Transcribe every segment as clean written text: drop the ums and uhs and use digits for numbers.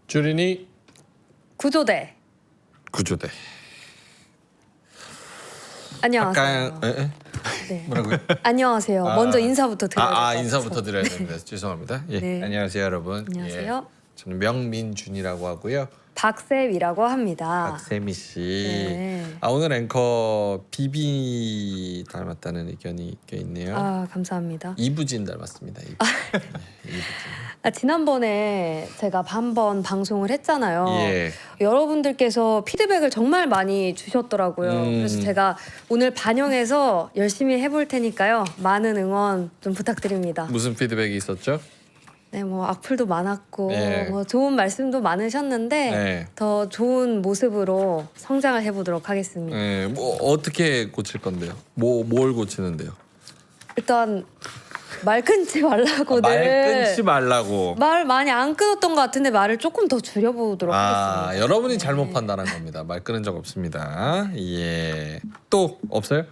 주린이 구조대. 구조대. 안녕하세요. 에? 네. 뭐라고요? 안녕하세요. 먼저 인사부터 드려야 돼요. 인사부터 드려야 됩니다. 죄송합니다. 예. 네. 안녕하세요, 여러분. 안녕하세요. 예. 저는 명민준이라고 하고요. 박쌤이라고 합니다. 박세미 씨. 네. 오늘 앵커 비비 닮았다는 의견이 꽤 있네요. 감사합니다. 이부진 닮았습니다. 이부진. 네, 이부진. 지난번에 제가 한번 방송을 했잖아요. 예. 여러분들께서 피드백을 정말 많이 주셨더라고요. 그래서 제가 오늘 반영해서 열심히 해볼 테니까요. 많은 응원 좀 부탁드립니다. 무슨 피드백이 있었죠? 네, 뭐 악플도 많았고 네. 뭐 좋은 말씀도 많으셨는데 네. 더 좋은 모습으로 성장을 해보도록 하겠습니다. 예. 뭐 어떻게 고칠 건데요? 뭘 고치는데요? 일단 말 끊지 말라고 말 끊지 말라고. 말 많이 안 끊었던 것 같은데 말을 조금 더 줄여보도록 하겠습니다. 여러분이 잘못 판단한 겁니다. 말 끊은 적 없습니다. 예. 또 없어요?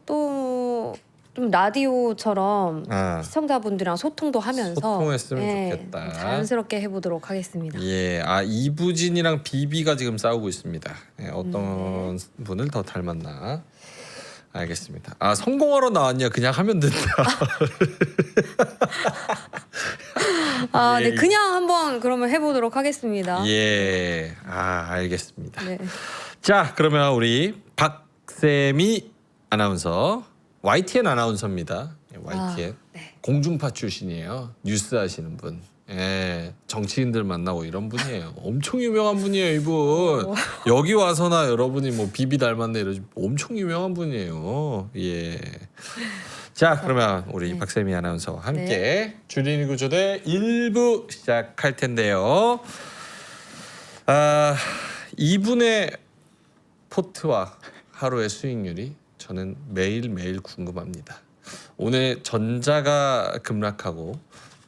또 좀 라디오처럼 시청자분들이랑 소통도 하면서 소통했으면 좋겠다. 자연스럽게 해보도록 하겠습니다. 예. 이부진이랑 비비가 지금 싸우고 있습니다. 예, 어떤 분을 더 닮았나? 알겠습니다. 성공하러 나왔냐? 그냥 하면 된다. 네, 그냥 한번 그러면 해보도록 하겠습니다. 예. 알겠습니다. 네. 자, 그러면 우리 박세미 아나운서, YTN 아나운서입니다. YTN 네. 공중파 출신이에요. 뉴스 하시는 분. 예, 정치인들 만나고 이런 분이에요. 엄청 유명한 분이에요, 이분. 여기 와서나 여러분이 뭐 비비 닮았네 이러지 엄청 유명한 분이에요. 예. 자, 그러면 우리 박세미 아나운서와 함께 주린이 구조대 1부 시작할 텐데요. 이분의 포트와 하루의 수익률이 저는 매일매일 궁금합니다. 오늘 전자가 급락하고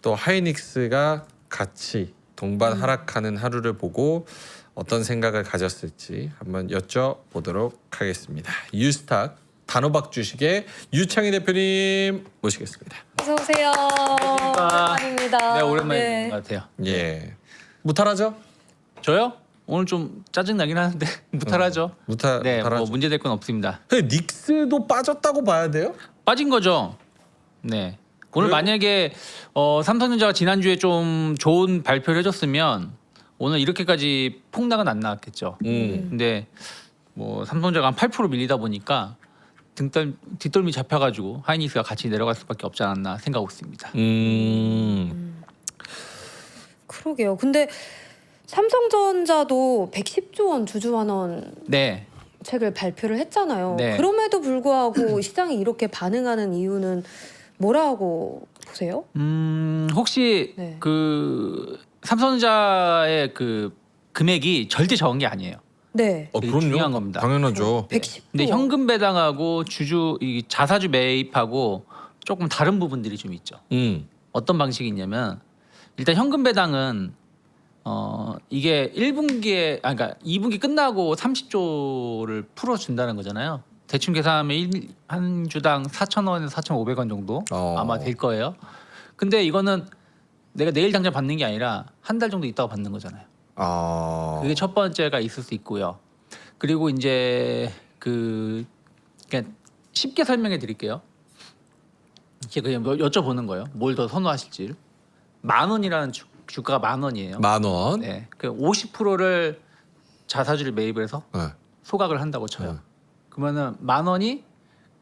또 하이닉스가 같이 동반 하락하는 하루를 보고 어떤 생각을 가졌을지 한번 여쭤보도록 하겠습니다. 유스탁 단호박 주식의 유창희 대표님 모시겠습니다. 어서 오세요. 오랜만입니다. 네, 오랜만인 것 같아요. 예, 무탈하죠? 저요? 오늘 좀 짜증 나긴 하는데 무탈하죠. 네, 무탈하죠. 뭐 문제될 건 없습니다. 닉스도 빠졌다고 봐야 돼요? 빠진 거죠. 네. 오늘 그래요? 만약에 삼성전자가 지난주에 좀 좋은 발표를 해줬으면 오늘 이렇게까지 폭락은 안 나왔겠죠. 근데 뭐 삼성전자가 한 8% 밀리다 보니까 뒷덜미 잡혀가지고 하이닉스가 같이 내려갈 수밖에 없지 않았나 생각하고 있습니다. 그러게요. 근데 삼성전자도 110조 원 주주환원 네. 책을 발표를 했잖아요. 네. 그럼에도 불구하고 시장이 이렇게 반응하는 이유는 뭐라고 보세요? 혹시 네. 그 삼성전자의 그 금액이 절대 적은 게 아니에요. 네. 되게 중요한 겁니다. 당연하죠. 110조. 근데 현금 배당하고 이 자사주 매입하고 조금 다른 부분들이 좀 있죠. 어떤 방식이 있냐면 일단 현금 배당은 이게 1분기에 그러니까 2분기 끝나고 30조를 풀어 준다는 거잖아요. 대충 계산하면 한 주당 4,000원에서 4,500원 정도 아마 될 거예요. 근데 이거는 내가 내일 당장 받는 게 아니라 한 달 정도 있다가 받는 거잖아요. 그게 첫 번째가 있을 수 있고요. 그리고 이제 그냥 쉽게 설명해 드릴게요. 이렇게 그냥 여쭤보는 거예요. 뭘 더 선호하실지. 10,000원이라는 주가가 10,000원이에요. 10,000원. 네. 그 50%를 자사주를 매입을 해서 네. 소각을 한다고 쳐요. 그러면은 10,000원이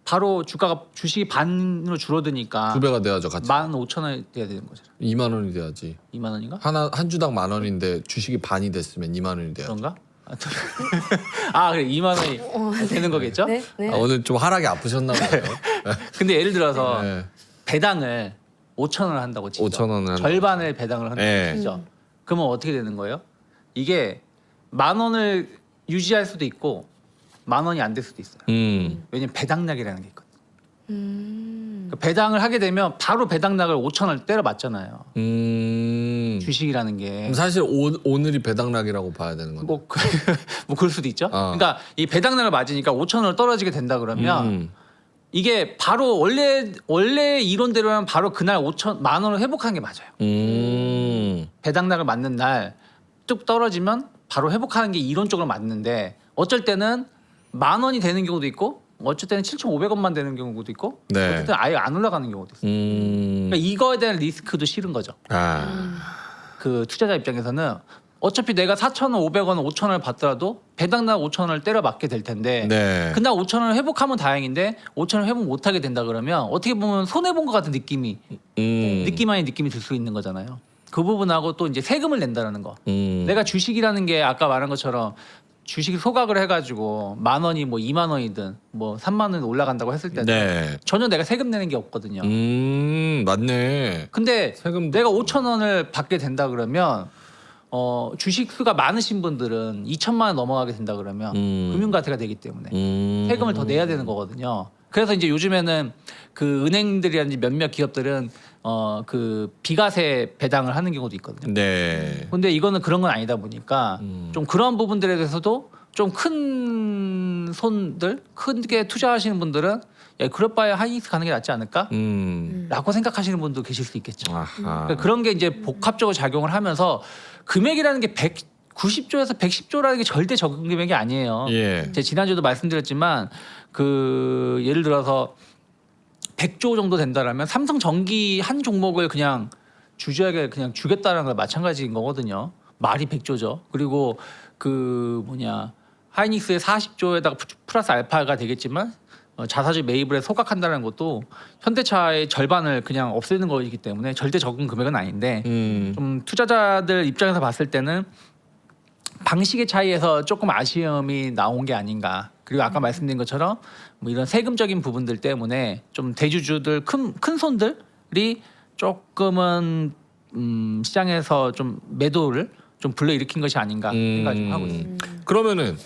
바로 주식이 반으로 줄어드니까 2배가 돼야죠, 같이. 15,000원이 돼야 되는 거잖아요. 2만 원이 돼야지. 2만 원인가? 한 주당 10,000원인데 주식이 반이 됐으면 2만 원이 돼요. 그런가? 그래 2만 원이 되는 거겠죠? 네. 네. 오늘 좀 하락이 아프셨나 봐요. 근데 예를 들어서 네. 배당을 5,000원을 한다고 치죠. 5,000원을 절반을 배당을 한다고 네. 치죠. 그러면 어떻게 되는 거예요? 이게 10,000원을 유지할 수도 있고 10,000원이 안 될 수도 있어요. 왜냐면 배당락이라는 게 있거든요. 그 배당을 하게 되면 바로 배당락을 5,000원을 때려 맞잖아요. 주식이라는 게. 그럼 사실 오늘이 배당락이라고 봐야 되는 건데. 뭐 그럴 수도 있죠. 그러니까 이 배당락을 맞으니까 5,000원을 떨어지게 된다 그러면 이게 바로 원래 이론대로는 바로 그날 10,000만 원을 회복하는 게 맞아요. 배당락을 맞는 날 뚝 떨어지면 바로 회복하는 게 이론적으로 맞는데 어쩔 때는 10,000원이 되는 경우도 있고 어쩔 때는 7,500원만 되는 경우도 있고 네. 어쩔 때는 아예 안 올라가는 경우도 있어요. 그러니까 이거에 대한 리스크도 싫은 거죠. 그 투자자 입장에서는 어차피 내가 4,500원, 5,000원을 받더라도 배당날 5,000원을 때려 맞게 될 텐데 네. 그날 5,000원을 회복하면 다행인데 5,000원 회복 못하게 된다 그러면 어떻게 보면 손해 본 것 같은 느낌이 느낌 아닌 느낌이 들 수 있는 거잖아요. 그 부분하고 또 이제 세금을 낸다라는 거. 내가 주식이라는 게 아까 말한 것처럼 주식 소각을 해가지고 10,000원이 뭐 20,000원이든 뭐 30,000원 올라간다고 했을 때는 네. 전혀 내가 세금 내는 게 없거든요. 맞네. 근데 세금도- 내가 5,000원을 받게 된다 그러면 주식 수가 많으신 분들은 2,000만 원 넘어가게 된다 그러면 금융과태가 되기 때문에 세금을 더 내야 되는 거거든요. 그래서 이제 요즘에는 그 은행들이라든지 몇몇 기업들은 그 비과세 배당을 하는 경우도 있거든요. 네. 근데 이거는 그런 건 아니다 보니까 좀 그런 부분들에 대해서도 좀 큰 손들 크게 투자하시는 분들은 야, 그럴 바에 하이닉스 가는 게 낫지 않을까? 라고 생각하시는 분도 계실 수 있겠죠. 아하. 그러니까 그런 게 이제 복합적으로 작용을 하면서 금액이라는 게 190조에서 110조라는 게 절대 적은 금액이 아니에요. 예. 제가 지난주도 말씀드렸지만 그 예를 들어서 100조 정도 된다라면 삼성전기 한 종목을 그냥 주주에게 그냥 주겠다는 걸 마찬가지인 거거든요. 말이 100조죠. 그리고 그 뭐냐 하이닉스의 40조에다가 플러스 알파가 되겠지만 자사주 매입을 해 소각한다는 것도 현대차의 절반을 그냥 없애는 거이기 때문에 절대 적은 금액은 아닌데 좀 투자자들 입장에서 봤을 때는 방식의 차이에서 조금 아쉬움이 나온 게 아닌가. 그리고 아까 말씀드린 것처럼 뭐 이런 세금적인 부분들 때문에 좀 대주주들 큰 손들이 조금은 시장에서 좀 매도를 좀 불러일으킨 것이 아닌가 생각 좀 하고 있습니다. 그러면은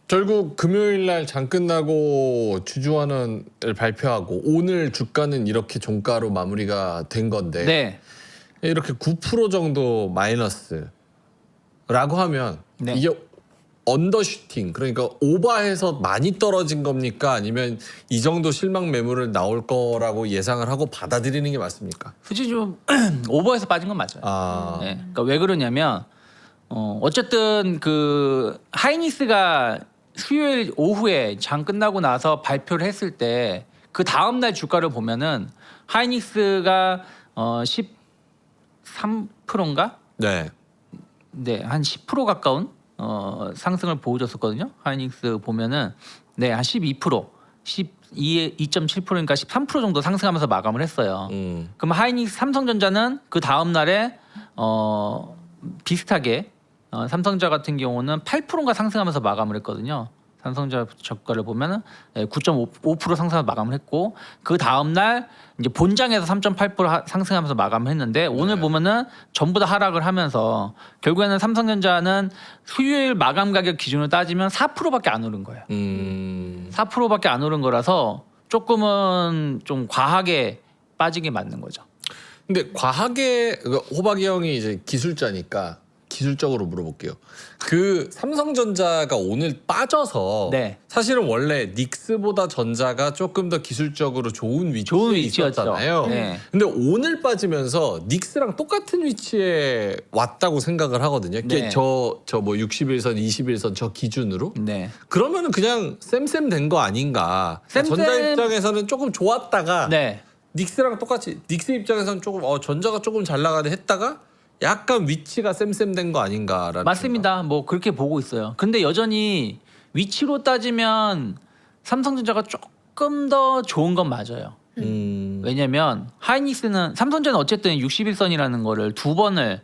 결국 금요일 날 장 끝나고 주주환원을 발표하고 오늘 주가는 이렇게 종가로 마무리가 된 건데 네. 이렇게 9% 정도 마이너스라고 하면 네. 이게 언더슈팅 그러니까 오버해서 많이 떨어진 겁니까? 아니면 이 정도 실망 매물을 나올 거라고 예상을 하고 받아들이는 게 맞습니까? 솔직히 좀 오버해서 빠진 건 맞아요. 아, 네. 그러니까 왜 그러냐면 어쨌든 그 하이닉스가 수요일 오후에 장 끝나고 나서 발표를 했을 때 그 다음 날 주가를 보면은 하이닉스가 13%인가? 네. 네, 한 10% 가까운 상승을 보여줬었거든요. 하이닉스 보면은 네, 한 12%, 2.7%니까 13% 정도 상승하면서 마감을 했어요. 그럼 하이닉스 삼성전자는 그 다음 날에 비슷하게 삼성전자 같은 경우는 8%가 상승하면서 마감을 했거든요. 삼성전자 주가를 보면은 9.5% 상승하면서 마감을 했고 그 다음 날 이제 본장에서 3.8% 상승하면서 마감을 했는데 오늘 보면은 전부 다 하락을 하면서 결국에는 삼성전자는 수요일 마감 가격 기준으로 따지면 4%밖에 안 오른 거예요. 4%밖에 안 오른 거라서 조금은 좀 과하게 빠진 게 맞는 거죠. 근데 과하게 호박이 형이 이제 기술자니까 기술적으로 물어볼게요. 그 삼성전자가 오늘 빠져서 네. 사실은 원래 닉스보다 전자가 조금 더 기술적으로 좋은 위치에 좋은 위치였죠. 있었잖아요. 네. 근데 오늘 빠지면서 닉스랑 똑같은 위치에 왔다고 생각을 하거든요. 네. 저 뭐 60일선, 21일선 저 기준으로. 네. 그러면은 그냥 쌤쌤 된 거 아닌가. 쌤쌤- 전자 입장에서는 조금 좋았다가 네. 닉스랑 똑같이 닉스 입장에서는 조금 전자가 조금 잘 나가네 했다가 약간 위치가 쌤쌤된 거 아닌가라는 맞습니다. 뭐 그렇게 보고 있어요. 근데 여전히 위치로 따지면 삼성전자가 조금 더 좋은 건 맞아요. 왜냐면 하이닉스는 삼성전자는 어쨌든 61선이라는 거를 두 번을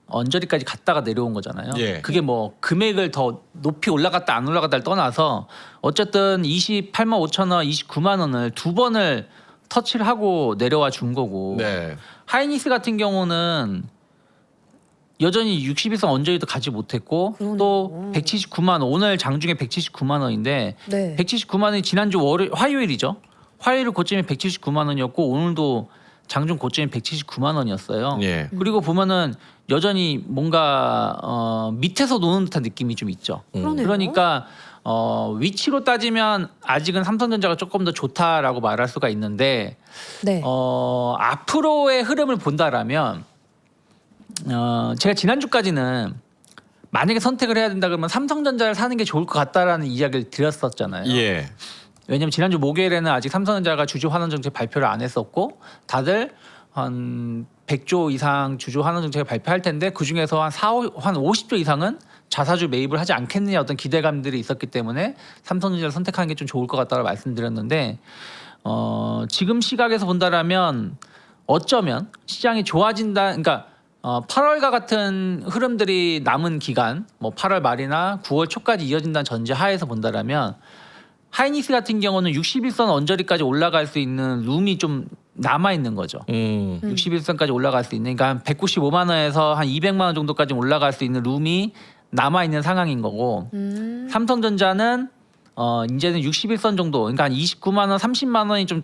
언저리까지 갔다가 내려온 거잖아요. 예. 그게 뭐 금액을 더 높이 올라갔다 안 올라갔다를 떠나서 어쨌든 28만 5천 원, 29만 원을 두 번을 터치를 하고 내려와 준 거고 네. 하이닉스 같은 경우는 여전히 61선 언저리도 가지 못했고 그러네요. 또 179만 원 오늘 장중에 179만 원인데 네. 179만 원이 지난주 화요일이죠. 화요일 고점이 179만 원이었고 오늘도 장중 고점이 179만 원이었어요. 예. 그리고 보면은 여전히 뭔가 밑에서 노는 듯한 느낌이 좀 있죠. 그러네요. 그러니까 위치로 따지면 아직은 삼성전자가 조금 더 좋다라고 말할 수가 있는데 네. 앞으로의 흐름을 본다라면 제가 지난주까지는 만약에 선택을 해야 된다 그러면 삼성전자를 사는 게 좋을 것 같다라는 이야기를 드렸었잖아요. 예. 왜냐면 지난주 목요일에는 아직 삼성전자가 주주 환원 정책 발표를 안 했었고 다들 한 100조 이상 주주 환원 정책을 발표할 텐데 그 중에서 한 50조 이상은 자사주 매입을 하지 않겠느냐 어떤 기대감들이 있었기 때문에 삼성전자를 선택하는 게 좀 좋을 것 같다고 말씀드렸는데 지금 시각에서 본다라면 어쩌면 시장이 좋아진다. 그러니까 8월과 같은 흐름들이 남은 기간, 뭐 8월 말이나 9월 초까지 이어진다는 전제 하에서 본다라면 하이닉스 같은 경우는 61선 언저리까지 올라갈 수 있는 룸이 좀 남아 있는 거죠. 61선까지 올라갈 수 있는, 그러니까 한 195만 원에서 한 200만 원 정도까지 올라갈 수 있는 룸이 남아 있는 상황인 거고, 삼성전자는 이제는 61선 정도, 그러니까 한 29만 원, 30만 원이 좀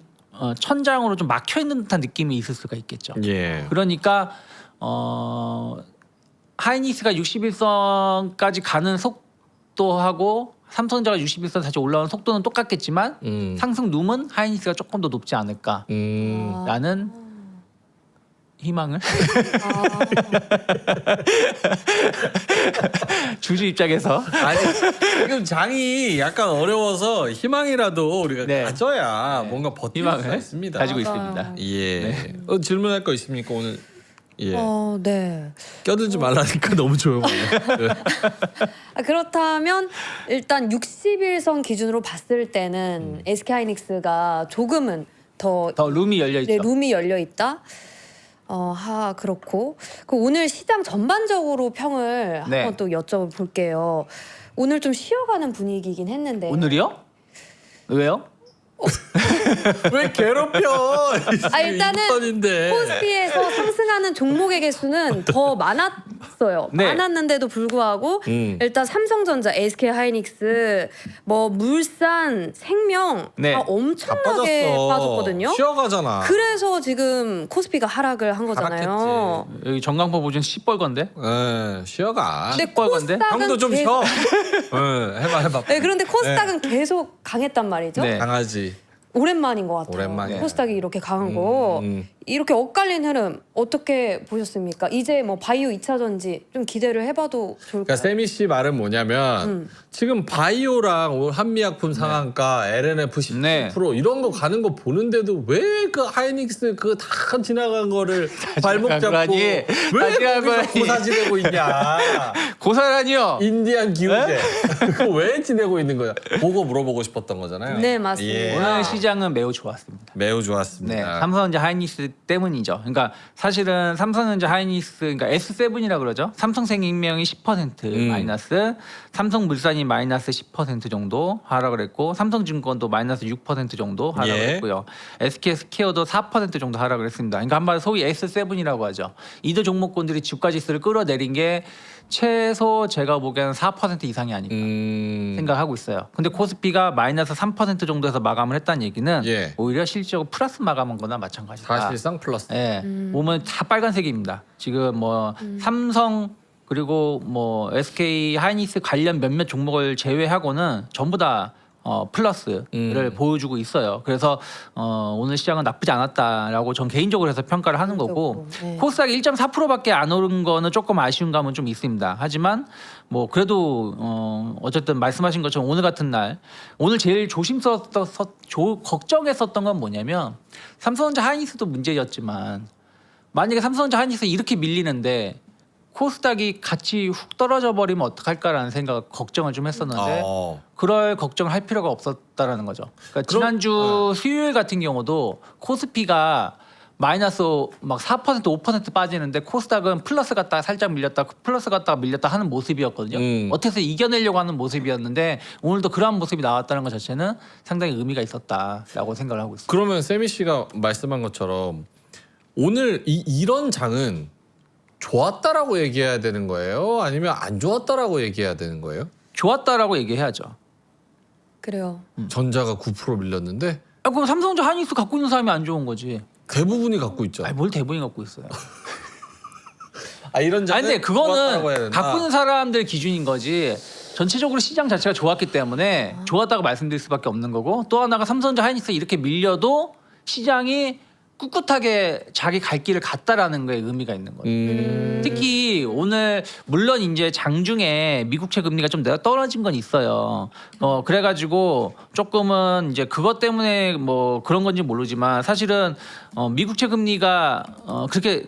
천장으로 좀 막혀 있는 듯한 느낌이 있을 수가 있겠죠. 예. 그러니까 하이닉스가 61선까지 가는 속도하고 삼성전자가 61선 다시 올라오는 속도는 똑같겠지만 상승 룸은 하이닉스가 조금 더 높지 않을까라는 희망을 주주 입장에서 아니 지금 장이 약간 어려워서 희망이라도 우리가 네. 가져야 뭔가 버틸 수가 희망을 있습니다. 가지고 맞아요. 있습니다. 예. 질문할 거 있습니까 오늘? 예. 네. 껴들지 말라니까 너무 조용해요. 네. 그렇다면 일단 60일선 기준으로 봤을 때는 SK하이닉스가 조금은 더 룸이 열려 있죠. 네, 룸이 열려 있다. 그렇고 오늘 시장 전반적으로 평을 네. 한번 또 여쭤볼게요. 오늘 좀 쉬어가는 분위기긴 했는데 오늘이요? 왜요? 왜 괴롭혀? 일단은 인턴인데. 코스피에서 상승하는 종목의 개수는 더 많았어요. 네. 많았는데도 불구하고 일단 삼성전자, SK하이닉스, 뭐 물산, 생명 네. 다 다 엄청나게 빠졌어. 빠졌거든요. 쉬어가잖아. 그래서 지금 코스피가 하락을 한 거잖아요. 여기 전광포 보시면 시뻘건데? 예, 쉬어가. 근데 시뻘건데? 코스닥은 형도 좀 계속- 쉬어. 해봐. 네, 그런데 코스닥은 계속 강했단 말이죠. 네. 강하지. 오랜만인 것 같아요. 오랜만이야. 코스닥이 이렇게 강한 거. 이렇게 엇갈린 흐름 어떻게 보셨습니까? 이제 뭐 바이오 2차 전지 좀 기대를 해봐도 좋을까요? 그러니까 세미 씨 말은 뭐냐면 지금 바이오랑 한미약품 상한가, LNF 17% 네. 이런 거 가는 거 보는데도 왜 그 하이닉스 그 다 지나간 거를 발목 잡고 거라니. 왜 지나간 거기서 거라니. 고사 지내고 있냐? 고사라니요? 인디안 기후제 네? 그거 왜 지내고 있는 거야? 보고 물어보고 싶었던 거잖아요. 네, 맞습니다. 예. 오늘 시장은 매우 좋았습니다. 매우 네, 좋았습니다. 삼성전자 하이닉스 때문이죠. 그러니까 사실은 삼성전자 하이닉스, 그러니까 S7이라 그러죠. 삼성생명이 10% 마이너스, 삼성물산이 마이너스 10% 정도 하락을 했고, 삼성증권도 마이너스 6% 정도 하락을 예. 했고요. SK스퀘어도 4% 정도 하락을 했습니다. 그러니까 한마디로 소위 S7이라고 하죠. 이들 종목군들이 주가지수를 끌어내린 게 최소 제가 보기에는 4% 이상이 아닐까. 생각하고 있어요. 근데 코스피가 마이너스 3% 정도에서 마감을 했다는 얘기는 예. 오히려 실질적으로 플러스 마감한 거나 마찬가지다. 사실상 플러스. 예. 보면 다 빨간색입니다. 지금 뭐 삼성 그리고 뭐 SK 하이닉스 관련 몇몇 종목을 제외하고는 전부 다 플러스를 보여주고 있어요. 그래서 오늘 시장은 나쁘지 않았다라고 전 개인적으로 해서 평가를 하는 거고, 네. 코스닥이 1.4%밖에 안 오른 거는 조금 아쉬운 감은 좀 있습니다. 하지만 뭐 그래도 어쨌든 말씀하신 것처럼 오늘 같은 날, 오늘 제일 걱정했었던 건 뭐냐면 삼성전자 하이닉스도 문제였지만 만약에 삼성전자 하이닉스 이렇게 밀리는데 코스닥이 같이 훅 떨어져 버리면 어떡할까라는 생각 걱정을 좀 했었는데 그럴 걱정을 할 필요가 없었다라는 거죠. 그러니까 지난주 수요일 같은 경우도 코스피가 마이너스 막 4% 5% 빠지는데 코스닥은 플러스 갔다가 살짝 밀렸다 플러스 갔다가 밀렸다 하는 모습이었거든요. 어떻게 해서 이겨내려고 하는 모습이었는데 오늘도 그러한 모습이 나왔다는 것 자체는 상당히 의미가 있었다라고 생각을 하고 있습니다. 그러면 세미 씨가 말씀한 것처럼 오늘 이런 장은 좋았다라고 얘기해야 되는 거예요? 아니면 안 좋았다라고 얘기해야 되는 거예요? 좋았다라고 얘기해야죠. 그래요. 전자가 9% 밀렸는데 그럼 삼성전자 하이닉스 갖고 있는 사람이 안 좋은 거지. 대부분이 갖고 있죠. 뭘 대부분이 갖고 있어요. 이런 장은 근데 좋았다라고 해야 그거는 된다. 갖고 있는 사람들 기준인 거지. 전체적으로 시장 자체가 좋았기 때문에 좋았다고 말씀드릴 수밖에 없는 거고, 또 하나가 삼성전자 하이닉스 이렇게 밀려도 시장이 꿋꿋하게 자기 갈 길을 갔다라는 거에 의미가 있는 거예요. 특히 오늘 물론 이제 장중에 미국채 금리가 좀 내가 떨어진 건 있어요. 그래가지고 조금은 이제 그것 때문에 뭐 그런 건지 모르지만 사실은 미국채 금리가 그렇게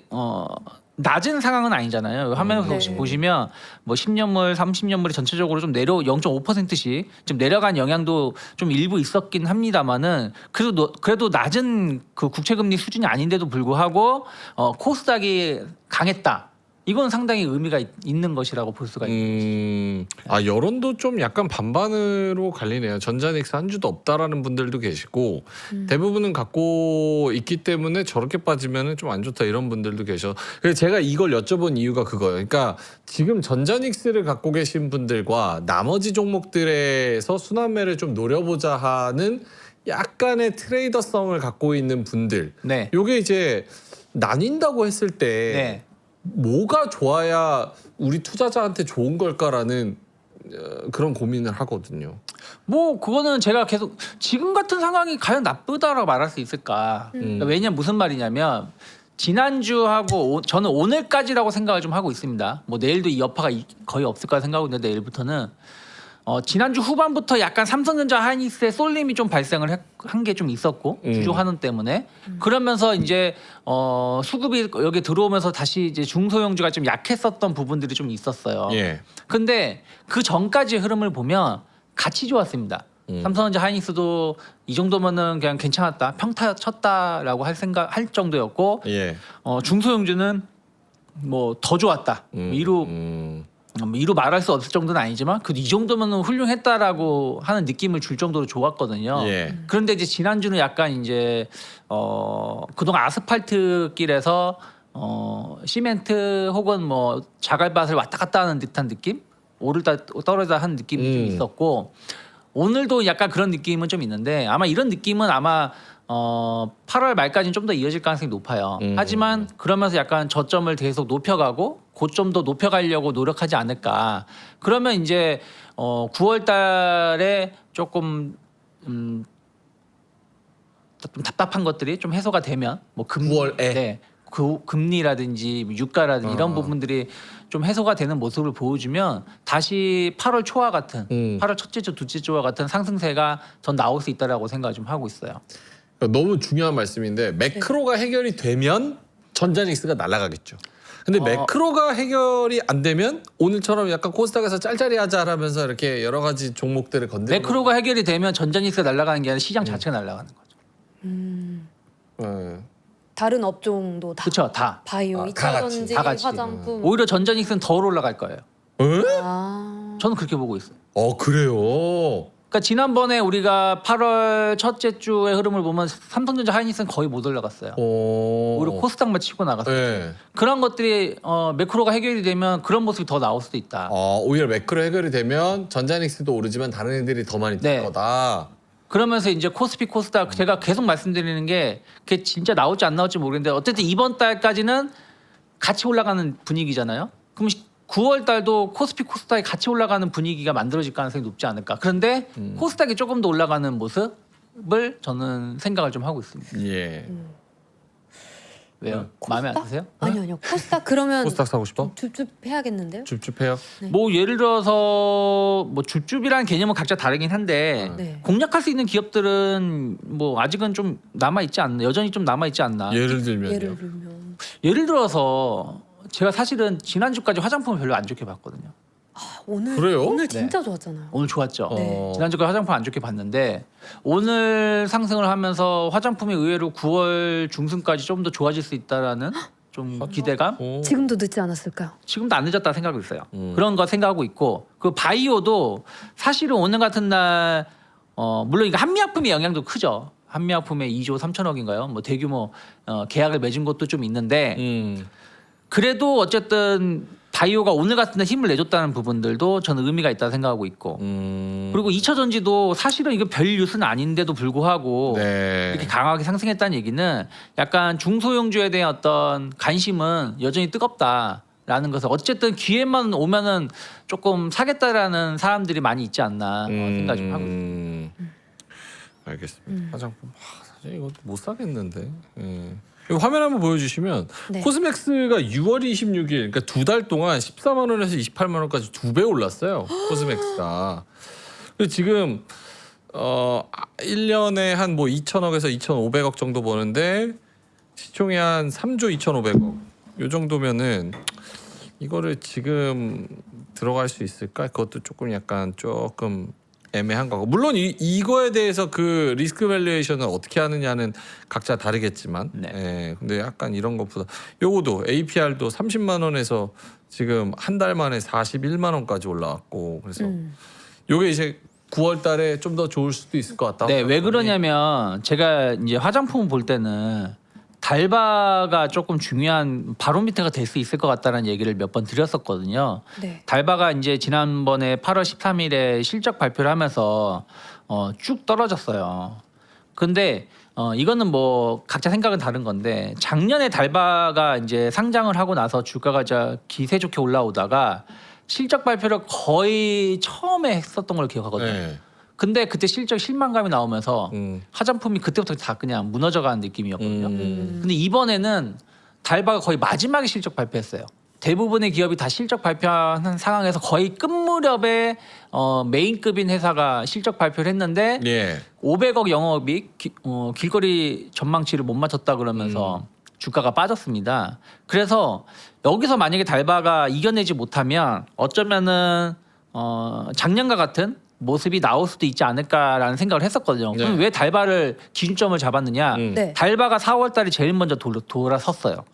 낮은 상황은 아니잖아요. 화면에서 혹시 네. 보시면 뭐 10년물, 30년물이 전체적으로 좀 0.5%씩 좀 내려간 영향도 좀 일부 있었긴 합니다만은 그래도 낮은 그 국채 금리 수준이 아닌데도 불구하고 코스닥이 강했다. 이건 상당히 의미가 있는 것이라고 볼 수가 있는 거죠. 아 여론도 좀 약간 반반으로 갈리네요. 전자닉스 한 주도 없다라는 분들도 계시고 대부분은 갖고 있기 때문에 저렇게 빠지면은 좀 안 좋다 이런 분들도 계셔. 그래서 제가 이걸 여쭤본 이유가 그거예요. 그러니까 지금 전자닉스를 갖고 계신 분들과 나머지 종목들에서 순환매를 좀 노려보자 하는 약간의 트레이더성을 갖고 있는 분들. 네. 요게 이제 나뉜다고 했을 때. 네. 뭐가 좋아야 우리 투자자한테 좋은 걸까라는 그런 고민을 하거든요. 뭐 그거는 제가 계속 지금 같은 상황이 과연 나쁘다라고 말할 수 있을까? 그러니까 왜냐면 무슨 말이냐면 지난주하고 저는 오늘까지라고 생각을 좀 하고 있습니다. 뭐 내일도 이 여파가 거의 없을 거라 생각하고 있는데 내일부터는 지난주 후반부터 약간 삼성전자 하이닉스의 쏠림이 좀 발생을 한 게 좀 있었고 주주 환원 때문에 그러면서 이제 수급이 여기 들어오면서 다시 이제 중소형주가 좀 약했었던 부분들이 좀 있었어요. 예. 근데 그 전까지의 흐름을 보면 같이 좋았습니다. 삼성전자 하이닉스도 이 정도면은 그냥 괜찮았다, 평타 쳤다라고 할 정도였고 예. 중소형주는 뭐 더 좋았다. 이루 말할 수 없을 정도는 아니지만 그 이 정도면 훌륭했다라고 하는 느낌을 줄 정도로 좋았거든요. 예. 그런데 이제 지난주는 약간 이제 그동안 아스팔트 길에서 시멘트 혹은 뭐 자갈밭을 왔다 갔다 하는 듯한 느낌, 오르다 떨어지다 하는 느낌이 좀 있었고 오늘도 약간 그런 느낌은 좀 있는데 아마 이런 느낌은 아마 8월 말까지는 좀 더 이어질 가능성이 높아요. 하지만 그러면서 약간 저점을 계속 높여가고 고점도 높여가려고 노력하지 않을까. 그러면 이제 9월 달에 조금 좀 답답한 것들이 좀 해소가 되면 뭐 9월에? 네, 금리라든지 유가라든지 이런 부분들이 좀 해소가 되는 모습을 보여주면 다시 8월 초와 같은 8월 첫째 주, 둘째 주와 같은 상승세가 전 나올 수 있다라고 생각을 좀 하고 있어요. 너무 중요한 말씀인데 매크로가 해결이 되면 전자닉스가 날아가겠죠. 근데 매크로가 해결이 안 되면 오늘처럼 약간 코스닥에서 짤짤이 하자 하면서 이렇게 여러 가지 종목들을 건드리는 매크로가 해결이 되면 전자닉스가 날아가는 게 아니라 시장 자체가 날아가는 거죠. 예. 다른 업종도 다. 그렇죠, 다. 바이오, 다 같이, 이차전지, 다 같이. 화장품. 오히려 전자닉스는 더 올라갈 거예요. 아. 저는 그렇게 보고 있어요. 그래요. 그러니까 지난번에 우리가 8월 첫째 주의 흐름을 보면 삼성전자 하이닉스는 거의 못 올라갔어요. 오히려 코스닥만 치고 나갔어요. 예. 그런 것들이 매크로가 해결이 되면 그런 모습이 더 나올 수도 있다. 오히려 매크로 해결이 되면 전자닉스도 오르지만 다른 애들이 더 많이 뛸 네. 거다. 그러면서 이제 코스피 코스닥 제가 계속 말씀드리는 게 그게 진짜 나올지 안 나올지 모르겠는데 어쨌든 이번 달까지는 같이 올라가는 분위기잖아요. 그럼 9월 달도 코스피 코스닥이 같이 올라가는 분위기가 만들어질 가능성이 높지 않을까. 그런데 코스닥이 조금 더 올라가는 모습을 저는 생각을 좀 하고 있습니다. 예. 왜요? 마음에 안 코스닥? 드세요? 아니요. 코스닥 그러면 코스닥 사고 싶어? 줍줍 해야겠는데요? 줍줍해요? 뭐 예를 들어서 뭐 줍줍이라는 개념은 각자 다르긴 한데 네. 공략할 수 있는 기업들은 뭐 아직은 좀 남아 있지 않나, 여전히 좀 남아 있지 않나. 예를 들면요. 예를 들면 예를 들어서 제가 사실은 지난주까지 화장품을 별로 안 좋게 봤거든요. 그래요? 오늘 진짜 좋았잖아요. 오늘 좋았죠. 네. 지난주까지 화장품 안 좋게 봤는데 오늘 상승을 하면서 화장품이 의외로 9월 중순까지 좀 더 좋아질 수 있다라는 좀 기대감. 지금도 늦지 않았을까요? 지금도 안 늦었다 생각하고 있어요. 그런 거 생각하고 있고 그 바이오도 사실은 오늘 같은 날 물론 이거 한미약품의 영향도 크죠. 한미약품에 2조 3천억인가요? 뭐 대규모 계약을 맺은 것도 좀 있는데 그래도 어쨌든 바이오가 오늘 같은 날 힘을 내줬다는 부분들도 저는 의미가 있다 생각하고 있고 그리고 2차 전지도 사실은 이거 별 뉴스는 아닌데도 불구하고 네. 이렇게 강하게 상승했다는 얘기는 약간 중소형주에 대한 어떤 관심은 여전히 뜨겁다라는 것을 어쨌든 기회만 오면은 조금 사겠다라는 사람들이 많이 있지 않나 생각 좀 하고 있습니다. 알겠습니다. 화장품 이거 못 사겠는데. 예. 이거 화면 한번 보여주시면 네. 코스맥스가 6월 26일, 그러니까 2달 동안 14만 원에서 28만 원까지 2배 올랐어요. 코스맥스가. 그리고 지금 1년에 한 뭐 2천억에서 2,500억 정도 버는데 시총이 한 3조 2,500억. 요 정도면은 이거를 지금 들어갈 수 있을까? 그것도 조금 애매한 거고. 물론 이거에 대해서 그 리스크 밸류에이션을 어떻게 하느냐는 각자 다르겠지만, 네. 예, 근데 약간 이런 것보다 요거도 APR도 30만 원에서 지금 한 달 만에 41만 원까지 올라왔고, 그래서 요게 이제 9월달에 좀 더 좋을 수도 있을 것 같다. 네, 왜 그러냐면 제가 이제 화장품을 볼 때는 달바가 조금 중요한 바로미터가 될 수 있을 것 같다는 얘기를 몇 번 드렸었거든요. 네. 달바가 이제 지난번에 8월 13일에 실적 발표를 하면서 쭉 떨어졌어요. 근데 이거는 뭐 각자 생각은 다른 건데 작년에 달바가 이제 상장을 하고 나서 주가가 기세 좋게 올라오다가 실적 발표를 거의 처음에 했었던 걸 기억하거든요. 네. 근데 그때 실적 실망감이 나오면서 음. 화장품이 그때부터 다 그냥 무너져가는 느낌이었거든요. 근데 이번에는 달바가 거의 마지막에 실적 발표했어요. 대부분의 기업이 다 실적 발표하는 상황에서 거의 끝 무렵에 메인급인 회사가 실적 발표를 했는데 예. 500억 영업이익 길거리 전망치를 못 맞췄다 그러면서 주가가 빠졌습니다. 그래서 여기서 만약에 달바가 이겨내지 못하면 어쩌면은 작년과 같은 모습이 나올 수도 있지 않을까라는 생각을 했었거든요. 네. 그럼 왜 달바를 기준점을 잡았느냐? 네. 달바가 4월달에 제일 먼저 돌아섰어요.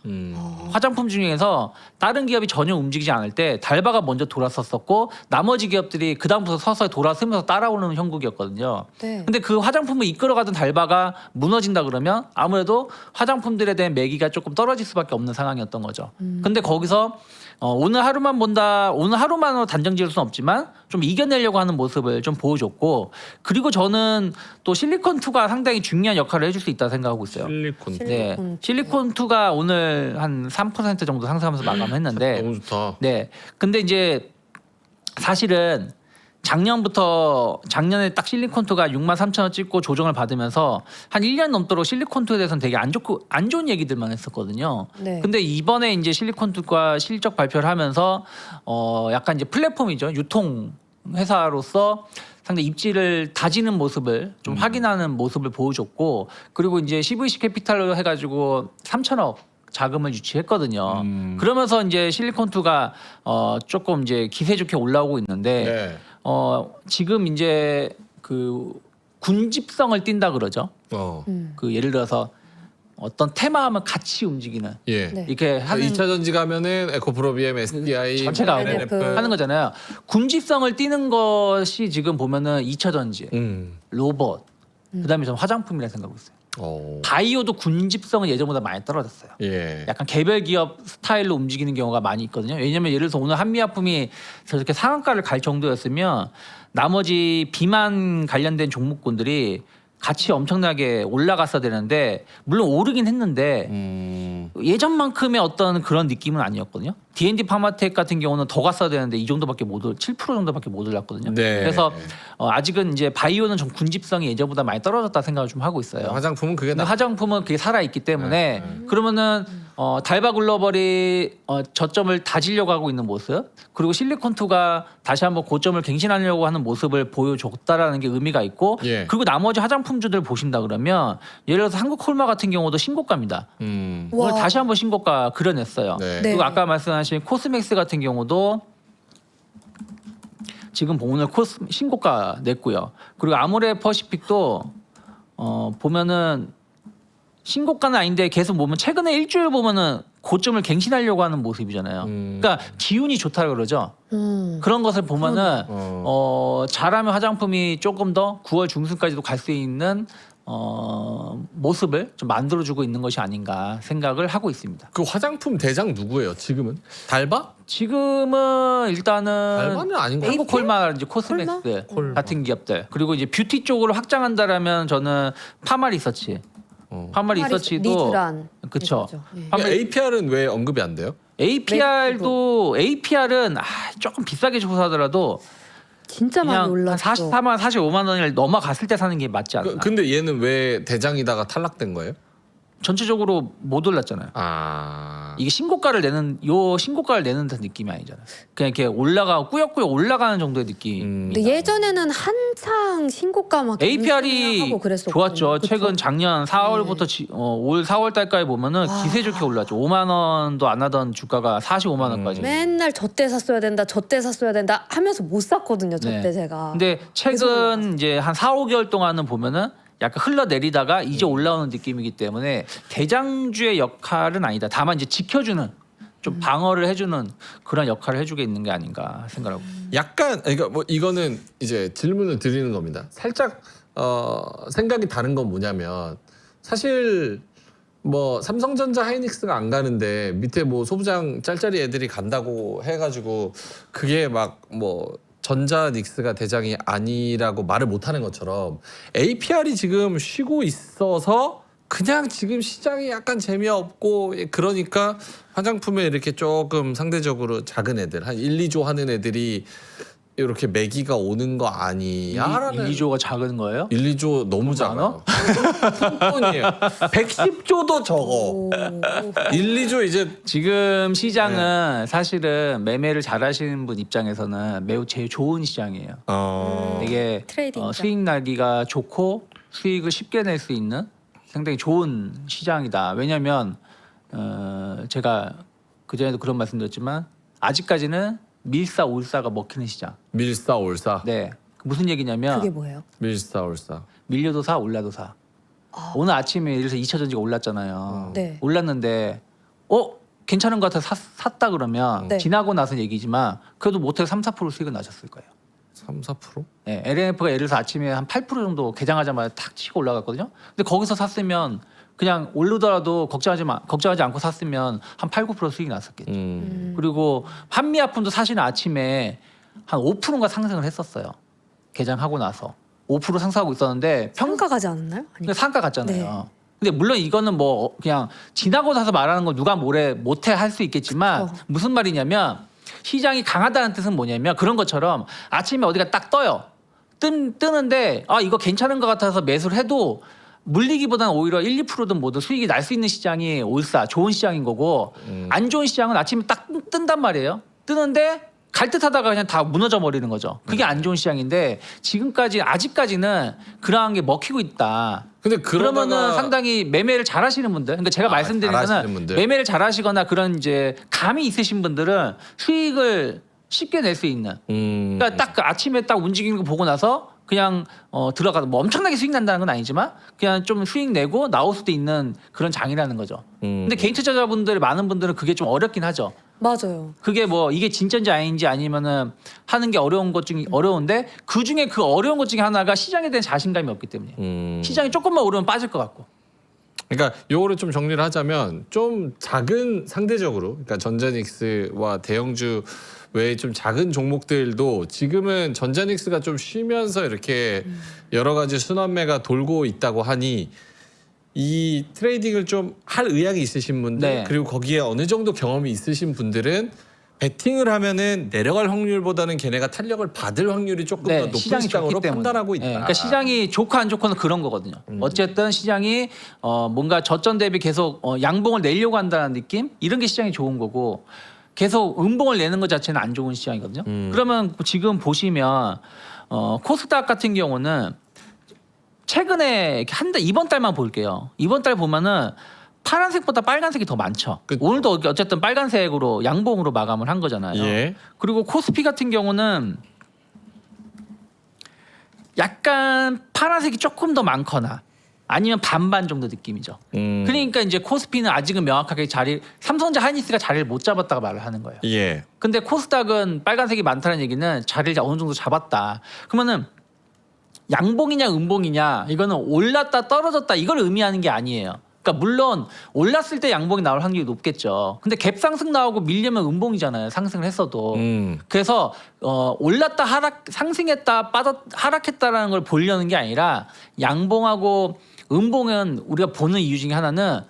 화장품 중에서 다른 기업이 전혀 움직이지 않을 때 달바가 먼저 돌아섰었고 나머지 기업들이 그 다음부터 서서히 돌아서면서 따라오는 형국이었거든요. 네. 근데 그 화장품을 이끌어가던 달바가 무너진다 그러면 아무래도 화장품들에 대한 매기가 조금 떨어질 수밖에 없는 상황이었던 거죠. 근데 거기서 오늘 하루만 본다, 오늘 하루만으로 단정 지을 수는 없지만 좀 이겨내려고 하는 모습을 좀 보여줬고, 그리고 저는 또 실리콘2가 상당히 중요한 역할을 해줄 수 있다 생각하고 있어요. 실리콘. 네, 실리콘2. 실리콘2가 오늘 한 3% 정도 상승하면서 마감했는데, 너무 좋다. 네, 근데 이제 사실은 작년에 딱 실리콘2가 63,000원 찍고 조정을 받으면서 한 1년 넘도록 실리콘2에 대해서는 되게 안 좋은 얘기들만 했었거든요. 네. 근데 이번에 이제 실리콘2가 실적 발표를 하면서 약간 이제 플랫폼이죠. 유통 회사로서 상당히 입지를 다지는 모습을 좀 확인하는 모습을 보여줬고, 그리고 이제 CVC 캐피탈로 해가지고 3,000억 자금을 유치했거든요. 그러면서 이제 실리콘2가 조금 이제 기세 좋게 올라오고 있는데 네. 지금 이제 그 군집성을 띈다 그러죠. 그 예를 들어서 어떤 테마하면 같이 움직이는 예. 네. 이렇게 하는 2차 전지 가면은 에코프로비엠, SDI, 전체가 NF. 하는 거잖아요. 군집성을 띠는 것이 지금 보면은 2차 전지, 로봇, 그다음에 저는 화장품이라 생각하고 있어요. 바이오도 군집성은 예전보다 많이 떨어졌어요. 예. 약간 개별 기업 스타일로 움직이는 경우가 많이 있거든요. 왜냐하면 예를 들어서 오늘 한미화품이 저렇게 상한가를 갈 정도였으면 나머지 비만 관련된 종목군들이 같이 엄청나게 올라갔어야 되는데, 물론 오르긴 했는데 예전만큼의 어떤 그런 느낌은 아니었거든요. D&D 파마텍 같은 경우는 더 갔어야 되는데 이 정도밖에 7% 정도밖에 못 올랐거든요. 네. 그래서 아직은 이제 바이오는 좀 군집성이 예전보다 많이 떨어졌다 생각을 좀 하고 있어요. 화장품은 그게 근데 나. 화장품은 그게 살아 있기 때문에 그러면은 달바 글로벌이 저점을 다지려고 하고 있는 모습, 그리고 실리콘2가 다시 한번 고점을 갱신하려고 하는 모습을 보여줬다라는 게 의미가 있고, 예. 그리고 나머지 화장품주들 보신다 그러면 예를 들어서 한국콜마 같은 경우도 신고가입니다. 오늘 와. 다시 한번 신고가 그려냈어요. 네. 네. 그리고 아까 말씀하신 코스맥스 같은 경우도 지금 오늘 신고가 냈고요. 그리고 아모레 퍼시픽도 보면은 신고가는 아닌데 계속 보면 최근에 일주일 보면은 고점을 갱신하려고 하는 모습이잖아요. 그러니까 기운이 좋다 그러죠. 그런 것을 보면은 잘하면 화장품이 조금 더 9월 중순까지도 갈 수 있는 모습을 좀 만들어주고 있는 것이 아닌가 생각을 하고 있습니다. 그 화장품 대장 누구예요? 지금은? 달바? 지금은 일단은 달바는 아닌가? 한국콜마라든지 코스맥스 같은 기업들, 그리고 이제 뷰티 쪽으로 확장한다라면 저는 파마리서치, 파마리서치도 리드란. 그쵸. 네. 그러니까 APR은 왜 언급이 안 돼요? APR은 조금 비싸게 조사하더라도 진짜 많이 그냥 올랐죠. 한 44만 원, 45만 원을 넘어갔을 때 사는 게 맞지 않나? 근데 얘는 왜 대장이다가 탈락된 거예요? 전체적으로 못 올랐잖아요. 아. 이게 신고가를 내는 듯한 느낌이 아니잖아요. 그냥 이렇게 올라가 꾸역꾸역 올라가는 정도의 느낌. 근데 예전에는 한창 신고가 막 APR이 하고 그랬었거든요. 좋았죠. 그쵸? 최근 작년 4월부터 올 4월 달까지 보면은 와. 기세 좋게 올랐죠. 5만 원도 안 하던 주가가 45만 원까지. 맨날 저때 샀어야 된다, 저때 샀어야 된다 하면서 못 샀거든요. 저때 네. 제가. 근데 계속 올라갔어요. 최근 이제 한 4, 5개월 동안은 보면은 약간 흘러내리다가 이제 올라오는 느낌이기 때문에 대장주의 역할은 아니다. 다만 이제 지켜주는 좀 방어를 해주는 그런 역할을 해주게 있는 게 아닌가 생각하고. 약간 그러니까 뭐 이거는 이제 질문을 드리는 겁니다. 살짝 생각이 다른 건 뭐냐면 사실 뭐 삼성전자 하이닉스가 안 가는데 밑에 뭐 소부장 짤짤이 애들이 간다고 해가지고 그게 막 뭐 전자닉스가 대장이 아니라고 말을 못하는 것처럼 APR이 지금 쉬고 있어서 그냥 지금 시장이 약간 재미없고 그러니까 화장품에 이렇게 조금 상대적으로 작은 애들 한 1, 2조 하는 애들이 이렇게 매기가 오는 거 아니야라는 1, 2조가 작은 거예요? 1, 2조 너무 작아요. 푼돈이에요. 110조도 적어. 오. 1, 2조 이제 지금 시장은 사실은 매매를 잘하시는 분 입장에서는 매우 제일 좋은 시장이에요. 되게 트레이딩 수익 나기가 좋고 수익을 쉽게 낼 수 있는 상당히 좋은 시장이다. 왜냐하면 제가 그 전에도 그런 말씀드렸지만 아직까지는 밀사 올사가 먹히는 시장. 밀사 올사. 네, 무슨 얘기냐면 그게 뭐예요? 밀사 올사. 밀려도 사 올라도 사. 오늘 아침에 예를 들어서 2차전지가 올랐잖아요. 네. 올랐는데 괜찮은 것 같아서 샀다 그러면 네. 지나고 나서 얘기지만 그래도 못해도 3, 4% 수익은 나셨을 거예요. 3, 4%? 네, LNF가 예를 들어서 아침에 한 8% 정도 개장하자마자 탁 치고 올라갔거든요. 근데 거기서 샀으면 그냥 오르더라도 걱정하지 않고 샀으면 한 8, 9% 수익이 났었겠죠. 그리고 한미아품도 사실은 아침에 한 5%인가 상승을 했었어요. 개장하고 나서 5% 상승하고 있었는데 평가 가지 않았나요? 아니. 그냥 상가 갔잖아요. 네. 근데 물론 이거는 뭐 그냥 지나고 나서 말하는 건 누가 뭐래 못해 할 수 있겠지만 그쵸. 무슨 말이냐면 시장이 강하다는 뜻은 뭐냐면 그런 것처럼 아침에 어디가 딱 떠요. 뜨는데 이거 괜찮은 것 같아서 매수를 해도 물리기보다는 오히려 1, 2%든 뭐든 수익이 날 수 있는 시장이 올사 좋은 시장인 거고 안 좋은 시장은 아침에 딱 뜬단 말이에요. 뜨는데 갈 듯하다가 그냥 다 무너져 버리는 거죠. 그게 안 좋은 시장인데 아직까지는 그러한 게 먹히고 있다. 근데 그러면은 상당히 매매를 잘하시는 분들, 그러니까 제가 말씀드리는 잘하시는 거는 분들. 매매를 잘하시거나 그런 이제 감이 있으신 분들은 수익을 쉽게 낼 수 있는. 그러니까 딱 그 아침에 딱 움직이는 거 보고 나서 그냥 들어가서 뭐 엄청나게 수익 난다는 건 아니지만 그냥 좀 수익 내고 나올 수도 있는 그런 장이라는 거죠. 근데 개인 투자자분들 많은 분들은 그게 좀 어렵긴 하죠. 맞아요. 그게 뭐 이게 진짜인지 아닌지 아니면은 하는 게 어려운 것 중에 어려운데 그 중에 그 어려운 것 중에 하나가 시장에 대한 자신감이 없기 때문에 시장이 조금만 오르면 빠질 것 같고. 그러니까 요거를 좀 정리를 하자면 좀 작은 상대적으로 그러니까 전자닉스와 대형주 외에 좀 작은 종목들도 지금은 전자닉스가 좀 쉬면서 이렇게 여러 가지 순환매가 돌고 있다고 하니 이 트레이딩을 좀 할 의향이 있으신 분들 네. 그리고 거기에 어느 정도 경험이 있으신 분들은 베팅을 하면은 내려갈 확률보다는 걔네가 탄력을 받을 확률이 조금 더 높은 시장이 시장으로 좋기 때문에. 판단하고 있다. 네, 그러니까 시장이 좋고 안 좋고는 그런 거거든요. 어쨌든 시장이 뭔가 저점 대비 계속 양봉을 내려고 한다는 느낌 이런 게 시장이 좋은 거고 계속 음봉을 내는 것 자체는 안 좋은 시장이거든요. 그러면 지금 보시면 코스닥 같은 경우는 최근에 이번 달만 볼게요. 이번 달 보면은 파란색보다 빨간색이 더 많죠. 오늘도 어쨌든 빨간색으로 양봉으로 마감을 한 거잖아요. 예. 그리고 코스피 같은 경우는 약간 파란색이 조금 더 많거나 아니면 반반 정도 느낌이죠. 그러니까 이제 코스피는 아직은 명확하게 삼성전자 하이닉스가 자리를 못 잡았다가 말을 하는 거예요. 예. 근데 코스닥은 빨간색이 많다는 얘기는 자리를 어느 정도 잡았다. 그러면은 양봉이냐 음봉이냐 이거는 올랐다 떨어졌다 이걸 의미하는 게 아니에요. 그러니까 물론 올랐을 때 양봉이 나올 확률이 높겠죠. 근데 갭 상승 나오고 밀리면 음봉이잖아요. 상승을 했어도. 그래서 올랐다 상승했다 하락했다라는 걸 보려는 게 아니라 양봉하고 음봉은 우리가 보는 이유 중에 하나는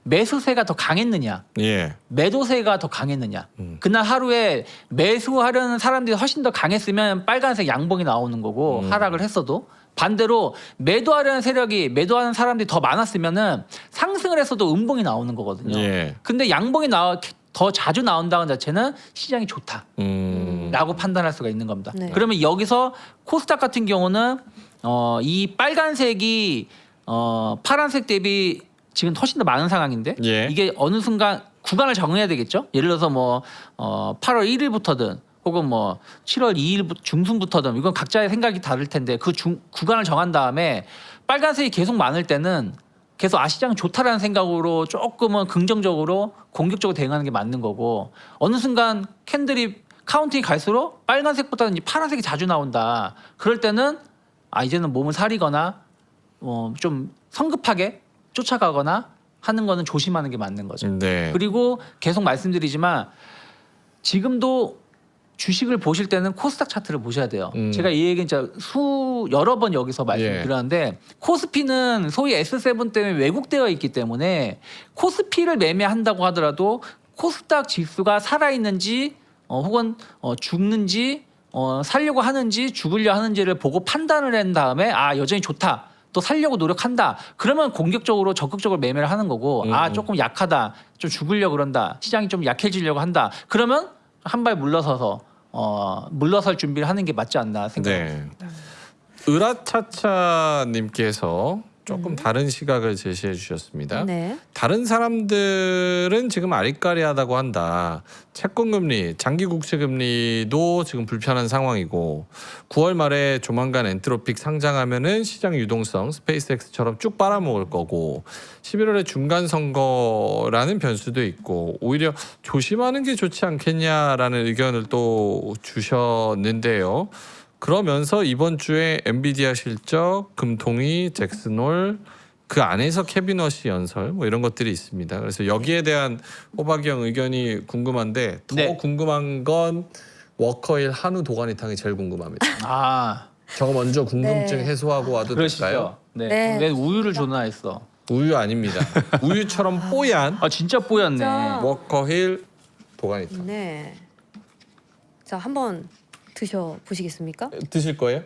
매수세가 더 강했느냐, 예. 매도세가 더 강했느냐. 그날 하루에 매수하려는 사람들이 훨씬 더 강했으면 빨간색 양봉이 나오는 거고 하락을 했어도 반대로 매도하려는 세력이 매도하는 사람들이 더 많았으면은 상승을 했어도 음봉이 나오는 거거든요. 예. 근데 양봉이 더 자주 나온다는 자체는 시장이 좋다. 라고 판단할 수가 있는 겁니다. 네. 그러면 여기서 코스닥 같은 경우는 이 빨간색이 파란색 대비 지금 훨씬 더 많은 상황인데 예. 이게 어느 순간 구간을 정해야 되겠죠. 예를 들어서 뭐 8월 1일부터든 혹은 뭐 7월 2일 중순부터든 이건 각자의 생각이 다를 텐데 그 구간을 정한 다음에 빨간색이 계속 많을 때는 계속 시장 좋다라는 생각으로 조금은 긍정적으로 공격적으로 대응하는 게 맞는 거고 어느 순간 캔들이 카운팅이 갈수록 빨간색보다는 이제 파란색이 자주 나온다. 그럴 때는 이제는 몸을 사리거나 좀 성급하게 쫓아가거나 하는 거는 조심하는 게 맞는 거죠. 네. 그리고 계속 말씀드리지만 지금도 주식을 보실 때는 코스닥 차트를 보셔야 돼요. 제가 이 얘기 진짜 여러 번 여기서 말씀드렸는데 코스피는 소위 S7 때문에 왜곡되어 있기 때문에 코스피를 매매한다고 하더라도 코스닥 지수가 살아있는지 혹은 죽는지 살려고 하는지 죽으려 하는지를 보고 판단을 한 다음에 여전히 좋다. 또 살려고 노력한다. 그러면 공격적으로 적극적으로 매매를 하는 거고 조금 약하다. 좀 죽으려고 그런다. 시장이 좀 약해지려고 한다. 그러면 한 발 물러서서 물러설 준비를 하는 게 맞지 않나 생각합니다. 네. 으라차차님께서 조금 다른 시각을 제시해 주셨습니다. 네. 다른 사람들은 지금 아리까리하다고 한다. 채권금리, 장기국채금리도 지금 불편한 상황이고 9월 말에 조만간 엔트로픽 상장하면은 시장 유동성 스페이스X처럼 쭉 빨아먹을 거고 11월에 중간 선거라는 변수도 있고 오히려 조심하는 게 좋지 않겠냐라는 의견을 또 주셨는데요. 그러면서 이번 주에 엔비디아 실적, 금통위, 잭슨홀 그 안에서 캐비너시 연설 뭐 이런 것들이 있습니다. 그래서 여기에 대한 호박형 의견이 궁금한데 더 네. 궁금한 건 워커힐 한우 도가니탕이 제일 궁금합니다. 저거 먼저 궁금증 네. 해소하고 와도 될까요? 그러시죠. 네. 네. 왜 우유를 조나했어? 우유 아닙니다. 우유처럼 뽀얀 진짜 뽀얗네. 진짜. 워커힐 도가니탕. 네. 자, 한번 드셔 보시겠습니까? 드실 거예요?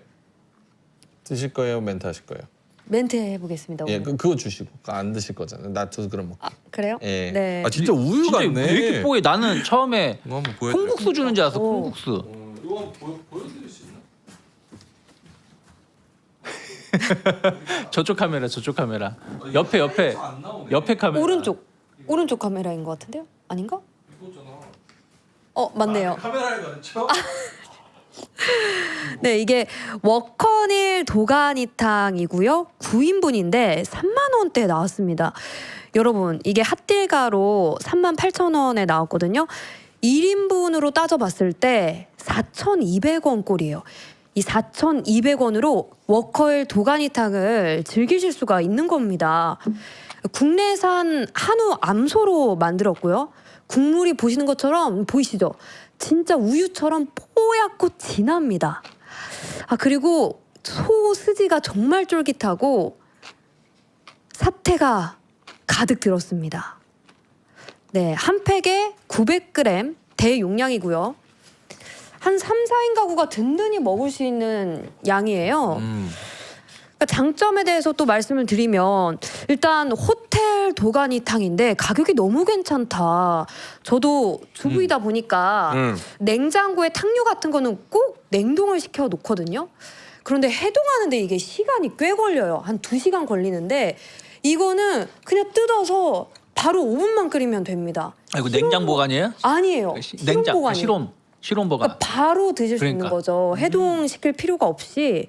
드실 거예요? 멘트 하실 거예요? 멘트 해보겠습니다. 예, 오늘. 그거 주시고 안 드실 거잖아요. 나 두 그릇 먹게. 그래요? 예. 네. 진짜 우유 진짜 같네. 왜 이렇게 뽀해? 나는 처음에 이거 한번 보여드릴게요. 콩국수 주는 줄 알았어. 오. 콩국수. 이거 보여드릴 수 있나? 저쪽 카메라. 옆에 옆에 카메라. 오른쪽 카메라인 것 같은데요? 아닌가? 맞네요. 카메라에 그렇죠? 네, 이게 워커힐 도가니탕이고요. 9인분인데 3만 원대에 나왔습니다. 여러분, 이게 핫딜가로 38,000원에 나왔거든요. 1인분으로 따져봤을 때 4,200원 꼴이에요. 이 4,200원으로 워커힐 도가니탕을 즐기실 수가 있는 겁니다. 국내산 한우 암소로 만들었고요. 국물이 보시는 것처럼 보이시죠? 진짜 우유처럼 뽀얗고 진합니다. 그리고 소스지가 정말 쫄깃하고 사태가 가득 들었습니다. 네, 한 팩에 900g 대용량이고요. 한 3, 4인 가구가 든든히 먹을 수 있는 양이에요. 그러니까 장점에 대해서 또 말씀을 드리면 일단 호텔 도가니탕인데 가격이 너무 괜찮다. 저도 주부이다 보니까 냉장고에 탕류 같은 거는 꼭 냉동을 시켜 놓거든요. 그런데 해동하는데 이게 시간이 꽤 걸려요. 한 2시간 걸리는데 이거는 그냥 뜯어서 바로 5분만 끓이면 됩니다. 이거 냉장 보관이에요? 아니에요. 실온 보관이에요. 실온 보관. 그러니까 바로 드실 수 있는 거죠. 해동시킬 필요가 없이.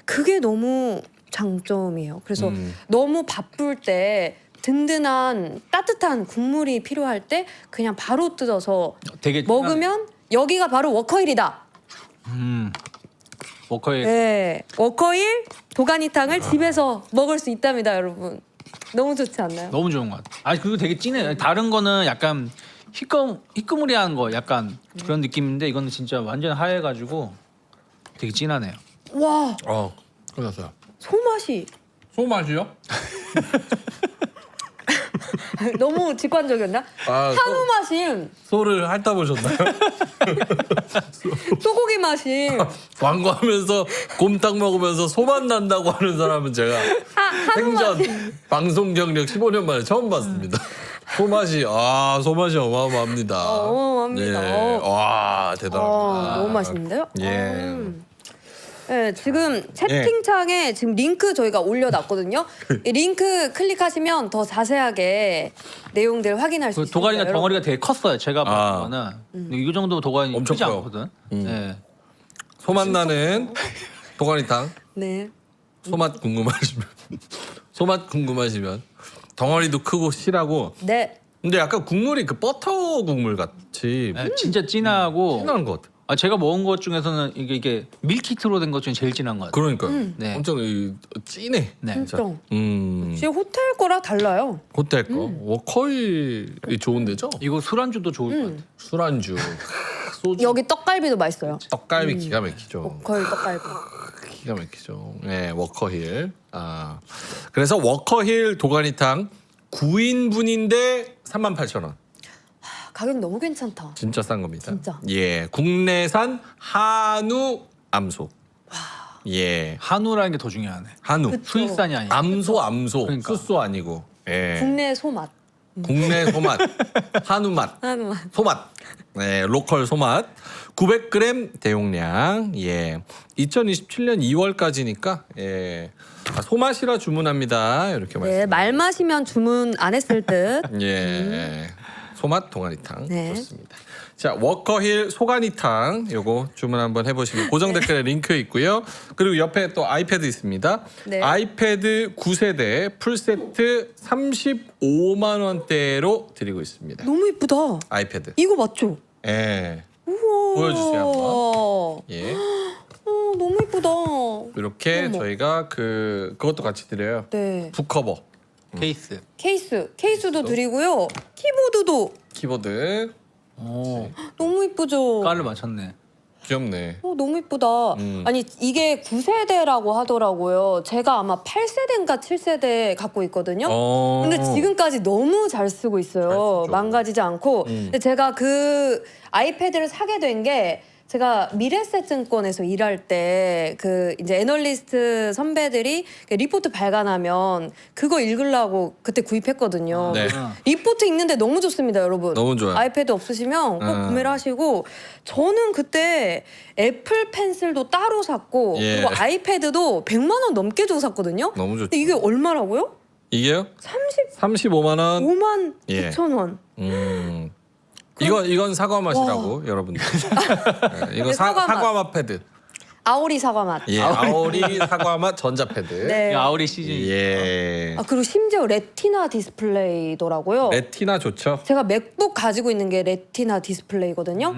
그게 너무 장점이에요. 그래서 너무 바쁠 때 든든한 따뜻한 국물이 필요할 때 그냥 바로 뜯어서 되게 먹으면 여기가 바로 워커힐이다. 워커힐. 네, 워커힐 도가니탕을 집에서 먹을 수 있답니다, 여러분. 너무 좋지 않나요? 너무 좋은 것 같아. 그리고 되게 진해. 다른 거는 약간 희끄무리한 거 약간 그런 느낌인데 이거는 진짜 완전 하얘가지고 되게 진하네요. 와, 끝났어요. 소맛이 소맛이요? 너무 직관적이었나? 아, 한우 맛이 소를 핥아 보셨나요? 소고기 맛이 광고하면서 곰탕 먹으면서 소만 난다고 하는 사람은 제가 한우 생전 맛이 방송 경력 15년 만에 처음 봤습니다. 소맛이 소맛이 어마어마합니다. 어마어마합니다. 예. 와 대단합니다. 너무 맛있는데요? 예. 네, 지금 채팅창에 지금 링크 저희가 올려놨거든요. 이 링크 클릭하시면 더 자세하게 내용들 확인할 수 그 있습니다. 도가니가 여러분. 덩어리가 되게 컸어요. 제가 본 거는 근데 이 정도 도가니 엄청 크지 커요. 않거든. 네. 소맛 나는 도가니탕. 네. 소맛 궁금하시면 덩어리도 크고 실하고. 네. 근데 약간 국물이 그 버터 국물 같이 네, 진짜 진하고 진한 것 같아. 제가 먹은 것 중에서는 이게 밀키트로 된 것 중에 제일 진한 것 같아요. 그러니까요. 네. 엄청 진해. 네. 진짜. 음. 역시 호텔 거랑 달라요. 호텔 거. 워커힐이 좋은 데죠? 이거 술안주도 좋을 것 같아요. 술안주. 소주. 여기 떡갈비도 맛있어요. 떡갈비 기가 막히죠. 거의 떡갈비. 기가 막히죠. 네, 워커힐. 그래서 워커힐 도가니탕 9인분인데 38,000원. 가격 너무 괜찮다. 진짜 싼 겁니다. 진짜. 예, 국내산 한우 암소. 예, 한우라는 게 더 중요하네. 한우. 수입산이 아니야. 암소. 그러니까. 숫소 아니고. 예. 국내 소맛. 국내 소맛. 한우 맛. 한우 맛. 소맛. 네, 로컬 소맛. 900g 대용량. 예. 2027년 2월까지니까 예. 소맛이라 주문합니다. 이렇게 말씀. 네, 말 마시면 주문 안 했을 듯. 예. 소맛 동아리탕 네. 좋습니다. 자, 워커힐 소가니탕 요거 주문 한번 해보시면 고정 댓글에 링크 있고요. 그리고 옆에 또 아이패드 있습니다. 네. 아이패드 9세대 풀세트 35만 원대로 드리고 있습니다. 너무 이쁘다. 아이패드. 이거 맞죠? 예. 우와. 보여주세요, 한번. 예. 너무 이쁘다. 이렇게 어머. 저희가 그것도 같이 드려요. 네. 북커버, 케이스. 케이스도 드리고요. 키보드도 키보드. 오. 너무 이쁘죠. 깔을 맞췄네. 귀엽네. 너무 이쁘다. 아니 이게 9세대라고 하더라고요. 제가 아마 8세대인가 7세대 갖고 있거든요. 근데 지금까지 너무 잘 쓰고 잘 있어요. 쓰죠. 망가지지 않고. 근데 제가 그 아이패드를 사게 된 게 제가 미래세증권에서 일할 때 그 이제 애널리스트 선배들이 리포트 발간하면 그거 읽으려고 그때 구입했거든요. 네. 리포트 읽는데 너무 좋습니다, 여러분. 너무 좋아요. 아이패드 없으시면 꼭 구매를 하시고 저는 그때 애플 펜슬도 따로 샀고 예. 그리고 아이패드도 100만 원 넘게 주고 샀거든요. 너무 좋죠. 근데 이게 얼마라고요? 이게요? 35만 원. 35만 예. 9천 원. 이건 사과 맛이라고 여러분들. 네, 이거 네, 사과 맛. 사과 맛 패드. 아오리 사과 맛. 예, 아오리 사과 맛 전자 패드. 네. 아우리 시즌. 예. 그리고 심지어 레티나 디스플레이더라고요. 레티나 좋죠. 제가 맥북 가지고 있는 게 레티나 디스플레이거든요.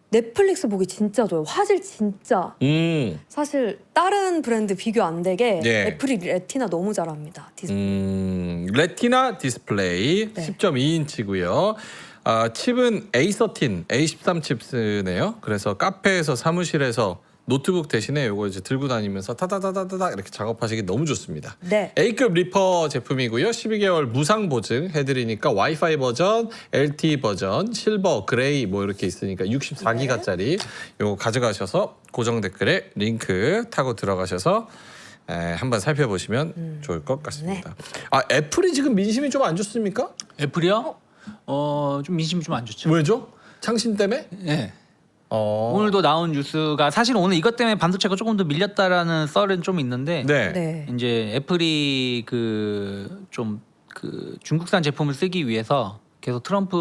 넷플릭스 보기 진짜 좋아요. 화질 진짜. 사실 다른 브랜드 비교 안 되게 예. 애플이 레티나 너무 잘합니다. 디스플레이. 레티나 디스플레이 네. 10.2인치고요. 칩은 A13, A13 칩스네요. 그래서 카페에서 사무실에서 노트북 대신에 이거 이제 들고 다니면서 타다다다다 이렇게 작업하시기 너무 좋습니다. 네. A급 리퍼 제품이고요. 12개월 무상 보증 해드리니까 와이파이 버전, LTE 버전, 실버, 그레이 뭐 이렇게 있으니까 64기가짜리 이거 가져가셔서 고정 댓글에 링크 타고 들어가셔서 한번 살펴보시면 좋을 것 같습니다. 애플이 지금 민심이 좀 안 좋습니까? 애플이요? 좀 민심이 좀 안 좋죠. 왜죠? 창신 때문에? 네. 오늘도 나온 뉴스가 사실 오늘 이것 때문에 반도체가 조금 더 밀렸다라는 썰은 좀 있는데 네. 네. 이제 애플이 그 중국산 제품을 쓰기 위해서 계속 트럼프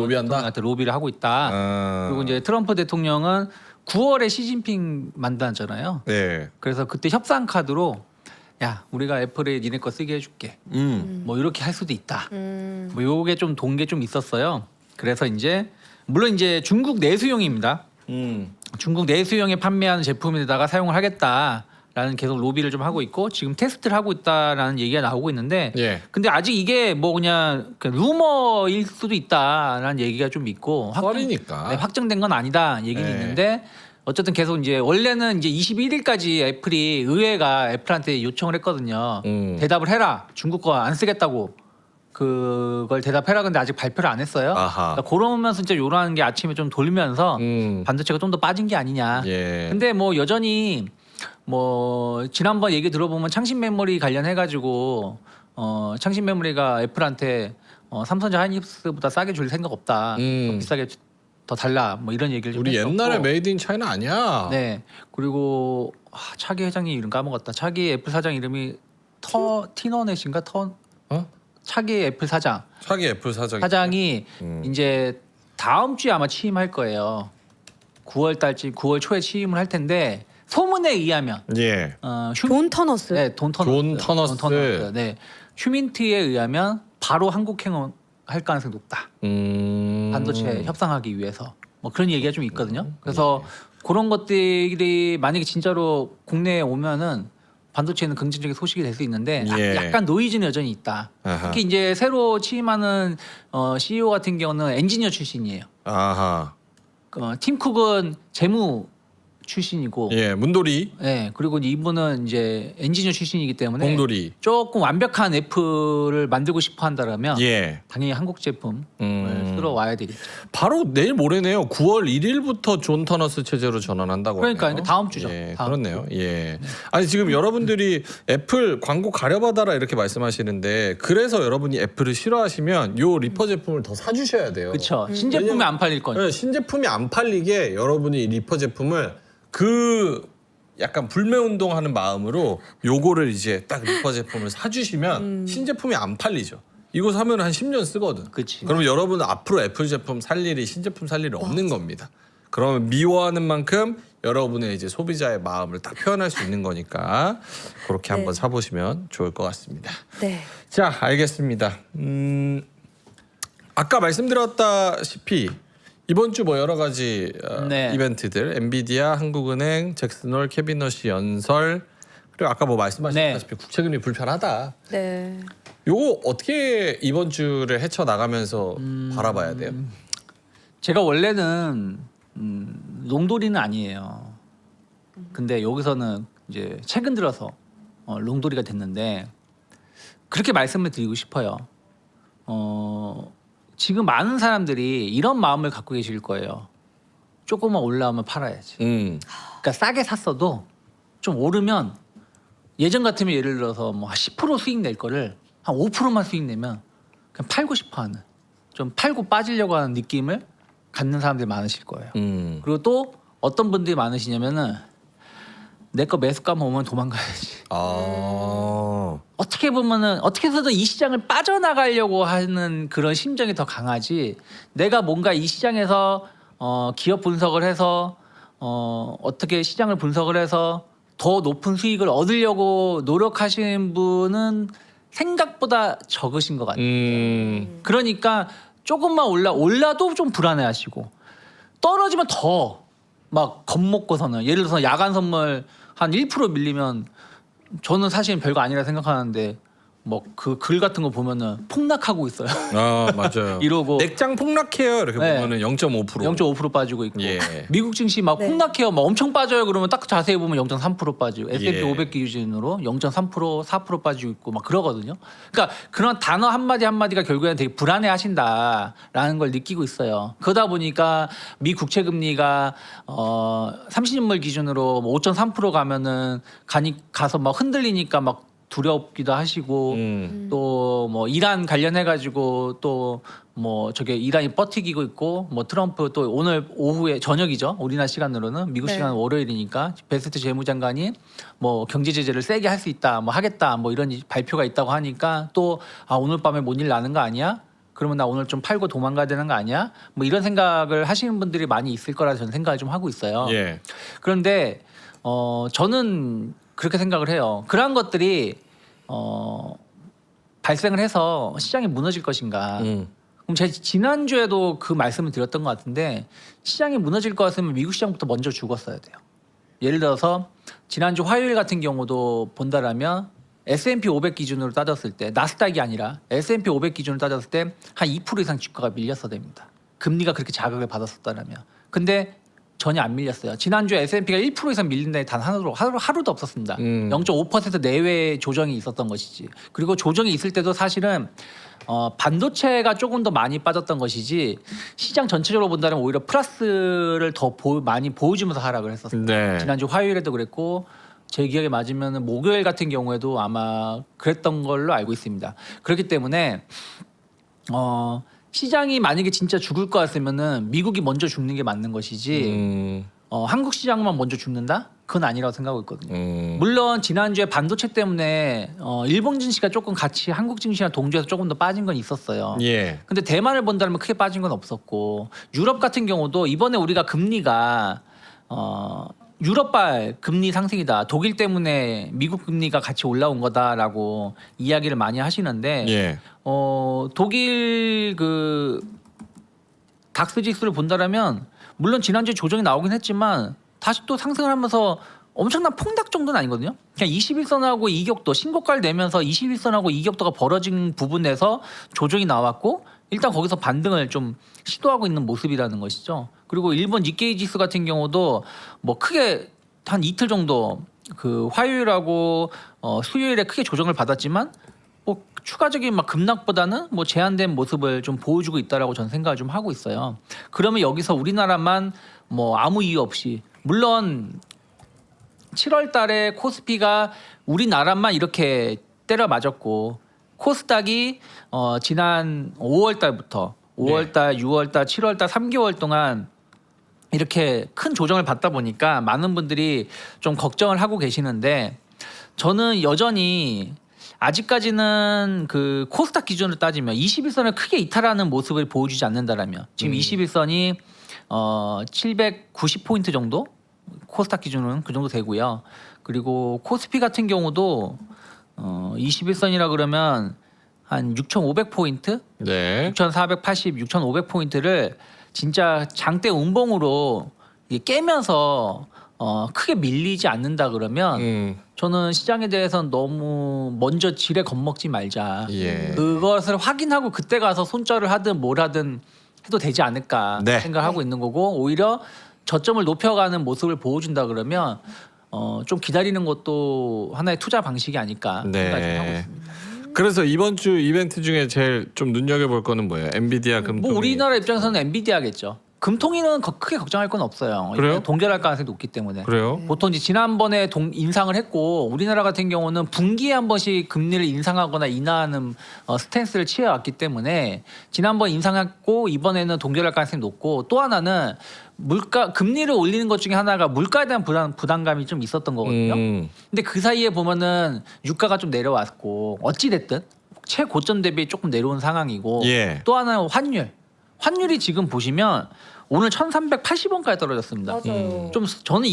로비한다? 대통령한테 로비를 하고 있다. 그리고 이제 트럼프 대통령은 9월에 시진핑 만나잖아요. 네. 그래서 그때 협상 카드로 야 우리가 애플에 니네 거 쓰게 해줄게. 뭐 이렇게 할 수도 있다. 뭐 요게 좀 동계 좀 있었어요. 그래서 이제 물론 이제 중국 내수용입니다. 중국 내수용에 판매하는 제품에다가 사용을 하겠다라는 계속 로비를 좀 하고 있고 지금 테스트를 하고 있다라는 얘기가 나오고 있는데 예. 근데 아직 이게 뭐 그냥 루머일 수도 있다라는 얘기가 좀 있고 썰이니까. 확정된 건 아니다 얘기는 네. 있는데 어쨌든 계속 이제 원래는 이제 21일까지 의회가 애플한테 요청을 했거든요. 대답을 해라. 중국 거 안 쓰겠다고. 그걸 대답해라 근데 아직 발표를 안 했어요. 아하. 그러니까 그러면서 이제 요러한 게 아침에 좀 돌면서 반도체가 좀 더 빠진 게 아니냐. 예. 근데 뭐 여전히 뭐 지난번 얘기 들어보면 창신 메모리 관련해 가지고 창신 메모리가 애플한테 삼성전자 하이닉스보다 싸게 줄 생각 없다. 더 비싸게 더 달라. 뭐 이런 얘기를 좀 우리 했었고. 옛날에 메이드 인 차이나 아니야. 네. 그리고 차기 회장님 이름 까먹었다. 차기 애플 사장 이름이 티너넷인가 차기 애플 사장. 차기 애플 사장이 이제 다음 주에 아마 취임할 거예요. 9월 달쯤 9월 초에 취임을 할 텐데 소문에 의하면 예. 존 터너스. 네, 존 터너스. 네. 휴민트에 의하면 바로 한국행을 할 가능성이 높다. 반도체 협상하기 위해서 뭐 그런 얘기가 좀 있거든요. 그래서 그런 것들이 만약에 진짜로 국내에 오면은 반도체는 긍정적인 소식이 될 수 있는데 예. 약간 노이즈는 여전히 있다. 아하. 특히 이제 새로 취임하는 CEO 같은 경우는 엔지니어 출신이에요. 아하. 팀 쿡은 재무 출신이고, 예, 문돌이, 네, 그리고 이분은 이제 엔지니어 출신이기 때문에 공돌이. 조금 완벽한 애플을 만들고 싶어 한다라면 예. 당연히 한국 제품을 쓰러 와야 되겠죠. 바로 내일 모레네요. 9월 1일부터 존 터너스 체제로 전환한다고. 그러니까 하네요. 다음 주죠. 예, 다음 그렇네요. 예. 아니 지금 여러분들이 애플 광고 가려받아라 이렇게 말씀하시는데 그래서 여러분이 애플을 싫어하시면 요 리퍼 제품을 더 사주셔야 돼요. 그렇죠. 신제품이 안 팔릴 거니까. 네, 신제품이 안 팔리게 여러분이 이 리퍼 제품을 그 약간 불매운동하는 마음으로 요거를 이제 딱 리퍼 제품을 사주시면 신제품이 안 팔리죠. 이거 사면 한 10년 쓰거든. 그치. 그러면 여러분은 앞으로 애플 제품 살 일이 신제품 살 일이 없는 겁니다. 그러면 미워하는 만큼 여러분의 이제 소비자의 마음을 딱 표현할 수 있는 거니까 그렇게 한번 사보시면 좋을 것 같습니다. 네. 자, 알겠습니다. 아까 말씀드렸다시피 이번 주 뭐 여러 가지 네. 이벤트들, 엔비디아, 한국은행, 잭슨홀, 캐비너시 연설 그리고 아까 뭐 말씀하셨다시피 국채금리 불편하다. 네. 요거 어떻게 이번 주를 헤쳐 나가면서 바라봐야 돼요? 제가 원래는 롱돌이는 아니에요. 근데 여기서는 이제 최근 들어서 롱돌이가 됐는데 그렇게 말씀을 드리고 싶어요. 지금 많은 사람들이 이런 마음을 갖고 계실 거예요. 조금만 올라오면 팔아야지. 그러니까 싸게 샀어도 좀 오르면 예전 같으면 예를 들어서 뭐 10% 수익 낼 거를 한 5%만 수익 내면 그냥 팔고 싶어하는 좀 팔고 빠지려고 하는 느낌을 갖는 사람들이 많으실 거예요. 그리고 또 어떤 분들이 많으시냐면은 내 거 매수감 오면 도망가야지. 어떻게 보면은 어떻게 해서든 이 시장을 빠져나가려고 하는 그런 심정이 더 강하지. 내가 뭔가 이 시장에서 기업 분석을 해서 어떻게 시장을 분석을 해서 더 높은 수익을 얻으려고 노력하시는 분은 생각보다 적으신 것 같아요. 그러니까 조금만 올라도 좀 불안해하시고 떨어지면 더 막 겁먹고서는 예를 들어서 야간 선물 한 1% 밀리면 저는 사실은 별거 아니라 생각하는데 뭐 그 글 같은 거 보면은 폭락하고 있어요. 아 맞아요. 이러고 맥장 폭락해요. 이렇게 네. 보면은 0.5%. 0.5% 빠지고 있고 예. 미국 증시 막 네. 폭락해요. 막 엄청 빠져요. 그러면 딱 자세히 보면 0.3% 빠지고 S&P 예. 500 기준으로 0.3% 4% 빠지고 있고 막 그러거든요. 그러니까 그런 단어 한마디 한마디가 결국에는 되게 불안해하신다라는 걸 느끼고 있어요. 그러다 보니까 미 국채 금리가 30년물 기준으로 뭐 5.3% 가면은 가서 막 흔들리니까 막 두렵기도 하시고 또 뭐 이란 관련해 가지고 또 뭐 저게 이란이 버티기고 있고 뭐 트럼프 또 오늘 오후에 저녁이죠 우리나라 시간으로는 미국 네. 시간 월요일이니까 베스트 재무장관이 뭐 경제 제재를 세게 할 수 있다 뭐 하겠다 뭐 이런 발표가 있다고 하니까 또 오늘 밤에 뭔 일 나는 거 아니야? 그러면 나 오늘 좀 팔고 도망가야 되는 거 아니야? 뭐 이런 생각을 하시는 분들이 많이 있을 거라 저는 생각을 좀 하고 있어요. 예. 그런데 저는 그렇게 생각을 해요. 그러한 것들이 발생을 해서 시장이 무너질 것인가? 그럼 제가 지난주에도 그 말씀을 드렸던 것 같은데 시장이 무너질 것 같으면 미국 시장부터 먼저 죽었어야 돼요. 예를 들어서 지난주 화요일 같은 경우도 본다라면 S&P 500 기준으로 따졌을 때 나스닥이 아니라 S&P 500 기준으로 따졌을 때 한 2% 이상 주가가 밀렸어야 됩니다. 금리가 그렇게 자극을 받았었다라면. 근데 전혀 안 밀렸어요. 지난주 S&P가 1% 이상 밀린 날이 단 하루도 없었습니다. 0.5% 내외의 조정이 있었던 것이지. 그리고 조정이 있을 때도 사실은 반도체가 조금 더 많이 빠졌던 것이지 시장 전체적으로 본다면 오히려 플러스를 더 많이 보여주면서 하락을 했었어요. 네. 지난주 화요일에도 그랬고 제 기억에 맞으면 목요일 같은 경우에도 아마 그랬던 걸로 알고 있습니다. 그렇기 때문에 시장이 만약에 진짜 죽을 것 같으면은 미국이 먼저 죽는 게 맞는 것이지 한국 시장만 먼저 죽는다? 그건 아니라고 생각하고 있거든요. 물론 지난주에 반도체 때문에 일본 증시가 조금 같이 한국 증시랑 동조해서 조금 더 빠진 건 있었어요. 예. 근데 대만을 본다면 크게 빠진 건 없었고 유럽 같은 경우도 이번에 우리가 금리가 유럽발 금리 상승이다. 독일 때문에 미국 금리가 같이 올라온 거다라고 이야기를 많이 하시는데 예. 독일 그 닥스 지수를 본다라면 물론 지난주에 조정이 나오긴 했지만 다시 또 상승을 하면서 엄청난 폭락 정도는 아니거든요. 그냥 21선하고 이격도 신고가를 내면서 21선하고 이격도가 벌어진 부분에서 조정이 나왔고 일단 거기서 반등을 좀 시도하고 있는 모습이라는 것이죠. 그리고 일본 니케이 지수 같은 경우도 뭐 크게 한 이틀 정도 그 화요일하고 수요일에 크게 조정을 받았지만 뭐 추가적인 막 급락보다는 뭐 제한된 모습을 좀 보여주고 있다라고 저는 생각을 좀 하고 있어요. 그러면 여기서 우리나라만 뭐 아무 이유 없이 물론 7월 달에 코스피가 우리나라만 이렇게 때려 맞았고 코스닥이 지난 5월 달부터 5월 달, 6월 달, 7월 달 3개월 동안 이렇게 큰 조정을 받다 보니까 많은 분들이 좀 걱정을 하고 계시는데 저는 여전히 아직까지는 그 코스닥 기준으로 따지면 21선을 크게 이탈하는 모습을 보여주지 않는다라면 지금 21선이 790포인트 정도 코스닥 기준은 그 정도 되고요. 그리고 코스피 같은 경우도 21선이라 그러면 한 6,500포인트, 네. 6,480, 6,500포인트를 진짜 장대 운봉으로 깨면서 크게 밀리지 않는다 그러면 저는 시장에 대해서는 너무 먼저 지레 겁먹지 말자. 예. 그것을 확인하고 그때 가서 손절을 하든 뭘 하든 해도 되지 않을까 네. 생각하고 있는 거고 오히려 저점을 높여가는 모습을 보여준다 그러면 좀 기다리는 것도 하나의 투자 방식이 아닐까 생각을 좀 하고 있습니다. 그래서 이번 주 이벤트 중에 제일 좀 눈여겨볼 거는 뭐예요? 엔비디아 금통위. 뭐 우리나라 입장에서는 엔비디아겠죠. 금통위는 크게 걱정할 건 없어요. 그래요? 동결할 가능성이 높기 때문에. 그래요? 보통 이제 지난번에 인상을 했고 우리나라 같은 경우는 분기에 한 번씩 금리를 인상하거나 인하하는 스탠스를 취해왔기 때문에 지난번 인상했고 이번에는 동결할 가능성이 높고 또 하나는 금리를 올리는 것 중에 하나가 물가에 대한 부담감이 좀 있었던 거거든요. 근데 그 사이에 보면은 유가가 좀 내려왔고 어찌 됐든 최고점 대비 조금 내려온 상황이고 예. 또 하나는 환율이 지금 보시면 오늘 1,380원까지 떨어졌습니다. 맞아요. 좀 저는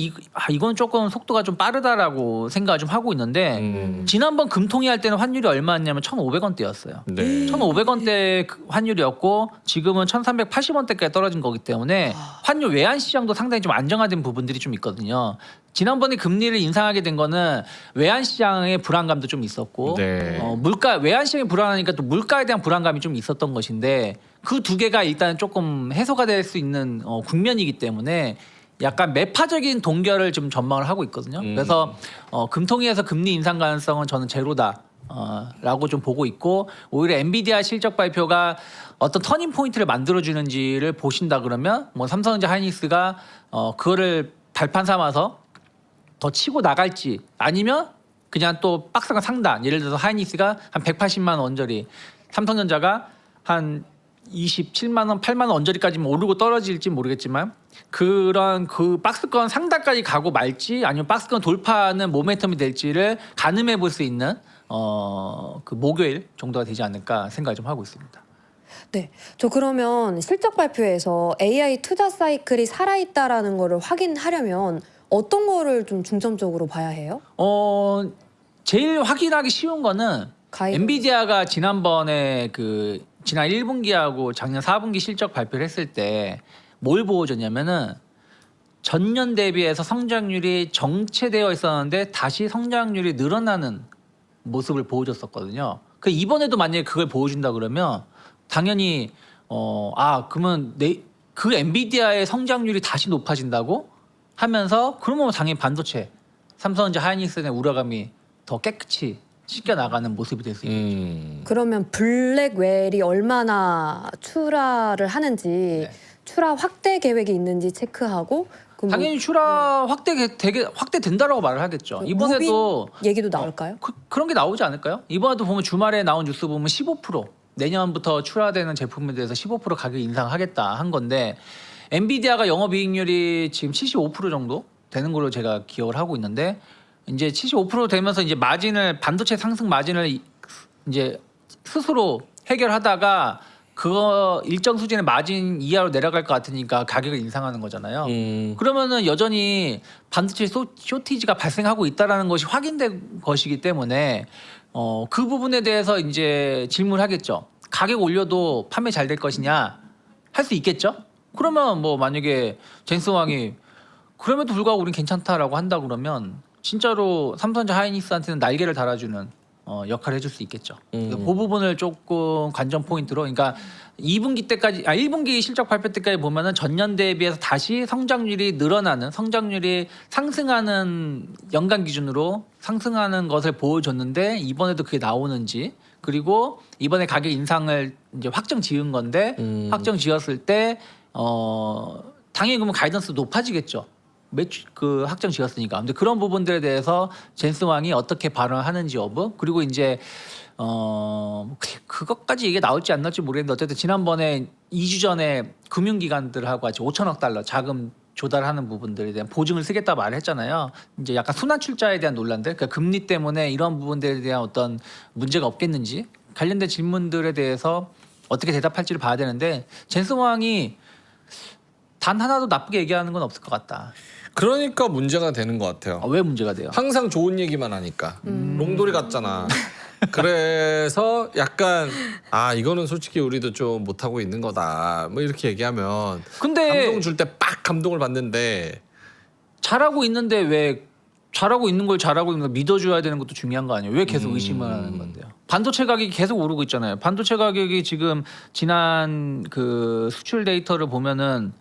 이건 조금 속도가 좀 빠르다라고 생각을 좀 하고 있는데 지난번 금통위 할 때는 환율이 얼마였냐면 1,500원대였어요. 네. 1,500원대 환율이었고 지금은 1,380원대까지 떨어진 거기 때문에 환율 외환 시장도 상당히 좀 안정화된 부분들이 좀 있거든요. 지난번에 금리를 인상하게 된 거는 외환 시장의 불안감도 좀 있었고 네. 외환 시장이 불안하니까 또 물가에 대한 불안감이 좀 있었던 것인데 그 두 개가 일단 조금 해소가 될 수 있는 국면이기 때문에 약간 매파적인 동결을 좀 전망을 하고 있거든요. 그래서 금통위에서 금리 인상 가능성은 저는 제로다. 라고 좀 보고 있고 오히려 엔비디아 실적 발표가 어떤 터닝 포인트를 만들어주는지를 보신다 그러면 뭐 삼성전자 하이닉스가 그거를 발판 삼아서 더 치고 나갈지 아니면 그냥 또 박스가 상단 예를 들어서 하이닉스가 한 180만 원짜리 삼성전자가 한 27만 원, 8만 원 언저리까지만 오르고 떨어질지 모르겠지만 그런 그 박스권 상단까지 가고 말지 아니면 박스권 돌파하는 모멘텀이 될지를 가늠해 볼 수 있는 그 목요일 정도가 되지 않을까 생각을 좀 하고 있습니다. 네, 저 그러면 실적 발표에서 AI 투자 사이클이 살아있다라는 거를 확인하려면 어떤 거를 좀 중점적으로 봐야 해요? 제일 확인하기 쉬운 거는 가이드. 엔비디아가 지난번에 지난 1분기하고 작년 4분기 실적 발표를 했을 때 뭘 보여줬냐면은 전년 대비해서 성장률이 정체되어 있었는데 다시 성장률이 늘어나는 모습을 보여줬었거든요. 그 이번에도 만약에 그걸 보여준다 그러면 당연히 그러면 그 엔비디아의 성장률이 다시 높아진다고 하면서 그러면 당연히 반도체 삼성전자 하이닉스의 우려감이 더 깨끗이 씻겨 나가는 모습이 될 수 있겠죠. 그러면 블랙웰이 얼마나 출하를 하는지 네. 출하 확대 계획이 있는지 체크하고 그럼 당연히 출하 확대된다라고 말을 하겠죠. 뭐 이번에도 법인 얘기도 나올까요? 그런 게 나오지 않을까요? 이번에도 보면 주말에 나온 뉴스 보면 15% 내년부터 출하되는 제품에 대해서 15% 가격 인상하겠다 한 건데 엔비디아가 영업이익률이 지금 75% 정도 되는 걸로 제가 기억을 하고 있는데 이제 75% 되면서 이제 마진을 반도체 상승 마진을 이제 스스로 해결하다가 그거 일정 수준의 마진 이하로 내려갈 것 같으니까 가격을 인상하는 거잖아요. 그러면은 여전히 반도체 쇼티지가 발생하고 있다라는 것이 확인된 것이기 때문에 그 부분에 대해서 이제 질문하겠죠. 가격 올려도 판매 잘 될 것이냐 할 수 있겠죠. 그러면 뭐 만약에 젠슨 왕이 그럼에도 불구하고 우린 괜찮다라고 한다 그러면 진짜로 삼성전자 하이닉스한테는 날개를 달아주는 역할을 해줄 수 있겠죠. 그 부분을 조금 관전 포인트로, 그러니까 2분기 때까지, 1분기 실적 발표 때까지 보면은 전년 대비해서 다시 성장률이 늘어나는, 성장률이 상승하는 연간 기준으로 상승하는 것을 보여줬는데 이번에도 그게 나오는지, 그리고 이번에 가격 인상을 이제 확정 지은 건데 확정 지었을 때 당연히 그러면 가이던스 높아지겠죠. 매출 그 확정 지었으니까. 근데 그런 부분들에 대해서 젠스 왕이 어떻게 발언하는지 여부, 그리고 이제 그것까지 이게 나올지 안 나올지 모르겠는데 어쨌든 지난번에 2주 전에 금융기관들하고 같이 5천억 달러 자금 조달하는 부분들에 대한 보증을 쓰겠다 말을 했잖아요. 이제 약간 순환 출자에 대한 논란들, 그러니까 금리 때문에 이런 부분들에 대한 어떤 문제가 없겠는지 관련된 질문들에 대해서 어떻게 대답할지를 봐야 되는데 젠스 왕이 단 하나도 나쁘게 얘기하는 건 없을 것 같다. 그러니까 문제가 되는 것 같아요. 왜 문제가 돼요? 항상 좋은 얘기만 하니까 롱돌이 같잖아. 그래서 약간 이거는 솔직히 우리도 좀 못하고 있는 거다 뭐 이렇게 얘기하면 근데 감동 줄 때 빡 감동을 받는데 잘하고 있는데 왜 잘하고 있는 걸 잘하고 있는 걸 믿어줘야 되는 것도 중요한 거 아니에요? 왜 계속 의심을 하는 건데요? 반도체 가격이 계속 오르고 있잖아요. 반도체 가격이 지금 지난 그 수출 데이터를 보면은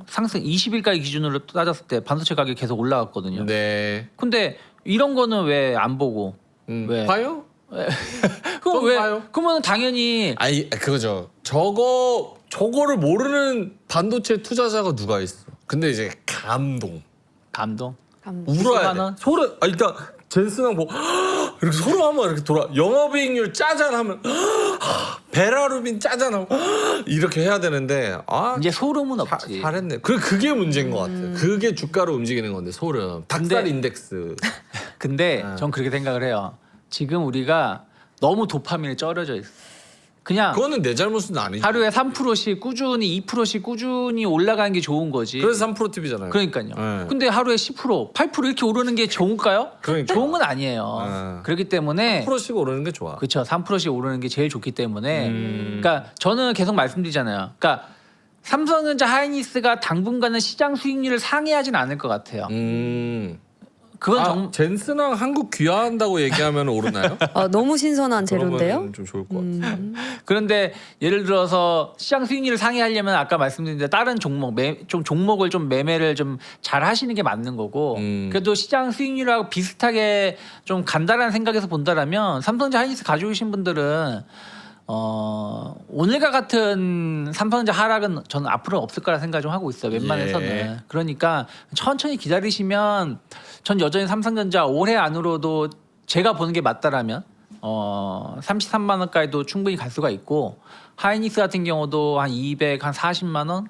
상승 20일까지 기준으로 따졌을 때 반도체 가격이 계속 올라갔거든요. 네. 근데 이런 거는 왜 안 보고 왜? 봐요? 그럼 왜? 봐요. 그러면 당연히 그거죠. 저거를 모르는 반도체 투자자가 누가 있어? 근데 이제 감동. 울어야 돼. 소름. 일단 젠슨왕 보고 이렇게 소름 한번 이렇게 돌아. 영업이익률 짜잔하면 베라루빈 짜잔하고 이렇게 해야 되는데 이제 소름은 없지. 잘했네. 그게 문제인 것 같아. 그게 주가로 움직이는 건데 소름. 닭살 인덱스. 근데 전 그렇게 생각을 해요. 지금 우리가 너무 도파민에 쩔어져 있어. 그냥 그거는 내 잘못은 아니지. 하루에 3%씩 꾸준히 2%씩 꾸준히 올라가는 게 좋은 거지. 그래서 3% TV잖아요. 그러니까요. 네. 근데 하루에 10%, 8% 이렇게 오르는 게 좋을까요? 그러니까. 좋은 건 아니에요. 그렇기 때문에 3%씩 오르는 게 좋아. 그렇죠. 3%씩 오르는 게 제일 좋기 때문에 그러니까 저는 계속 말씀드리잖아요. 그러니까 삼성전자 하이닉스가 당분간은 시장 수익률을 상회하진 않을 것 같아요. 그건 젠슨왕 한국 귀화한다고 얘기하면 오르나요? 너무 신선한 재료인데요. 그러면 좀 좋을 것 같아. 그런데 예를 들어서 시장 수익률을 상회하려면 아까 말씀드린 대로 다른 종목, 종목을 좀 매매를 좀 잘 하시는 게 맞는 거고 그래도 시장 수익률하고 비슷하게 좀 간다라는 생각에서 본다라면 삼성전자 하이닉스 가지고 계신 분들은 오늘과 같은 삼성전자 하락은 저는 앞으로 없을 거라 생각 좀 하고 있어요. 웬만해서는. 예. 그러니까 천천히 기다리시면 전 여전히 삼성전자 올해 안으로도 제가 보는 게 맞다라면 33만 원까지도 충분히 갈 수가 있고 하이닉스 같은 경우도 한 40만 원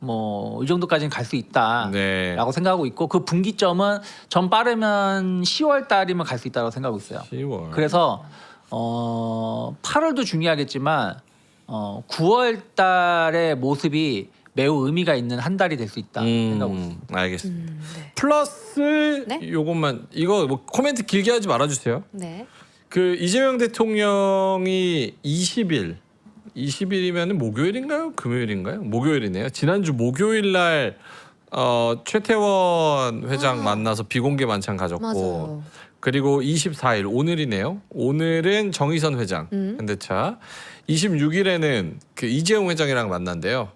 뭐 이 정도까지는 갈 수 있다라고 네. 생각하고 있고 그 분기점은 전 빠르면 10월 달이면 갈 수 있다고 생각하고 있어요. 10월. 그래서 8월도 중요하겠지만 9월 달의 모습이 매우 의미가 있는 한 달이 될 수 있다 생각하고 있습니다. 알겠습니다. 네. 플러스 네? 요것만 이거 뭐 코멘트 길게 하지 말아주세요. 네. 그 이재명 대통령이 20일이면 목요일인가요? 금요일인가요? 목요일이네요. 지난주 목요일 날 최태원 회장 만나서 비공개 만찬 가졌고 맞아요. 그리고 24일 오늘이네요. 오늘은 정의선 회장 현대차 26일에는 그 이재용 회장이랑 만난대요.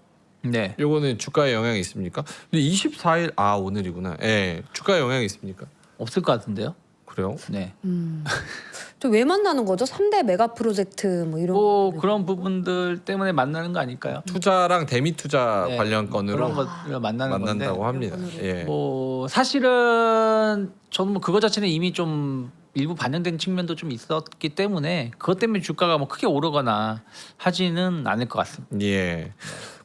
네. 요거는 주가에 영향이 있습니까? 근데 24일 오늘이구나. 예. 주가에 영향이 있습니까? 없을 것 같은데요. 그래요? 네. 또 왜 만나는 거죠? 3대 메가 프로젝트 뭐 이런. 뭐 그런 부분들 때문에 만나는 거 아닐까요? 투자랑 대미 투자 네, 관련 그런 건으로 것을 만난다고 만난다고 합니다. 건으로. 예. 뭐 사실은 저는 뭐 그거 자체는 이미 좀 일부 반영된 측면도 좀 있었기 때문에 그것 때문에 주가가 뭐 크게 오르거나 하지는 않을 것 같습니다. 예.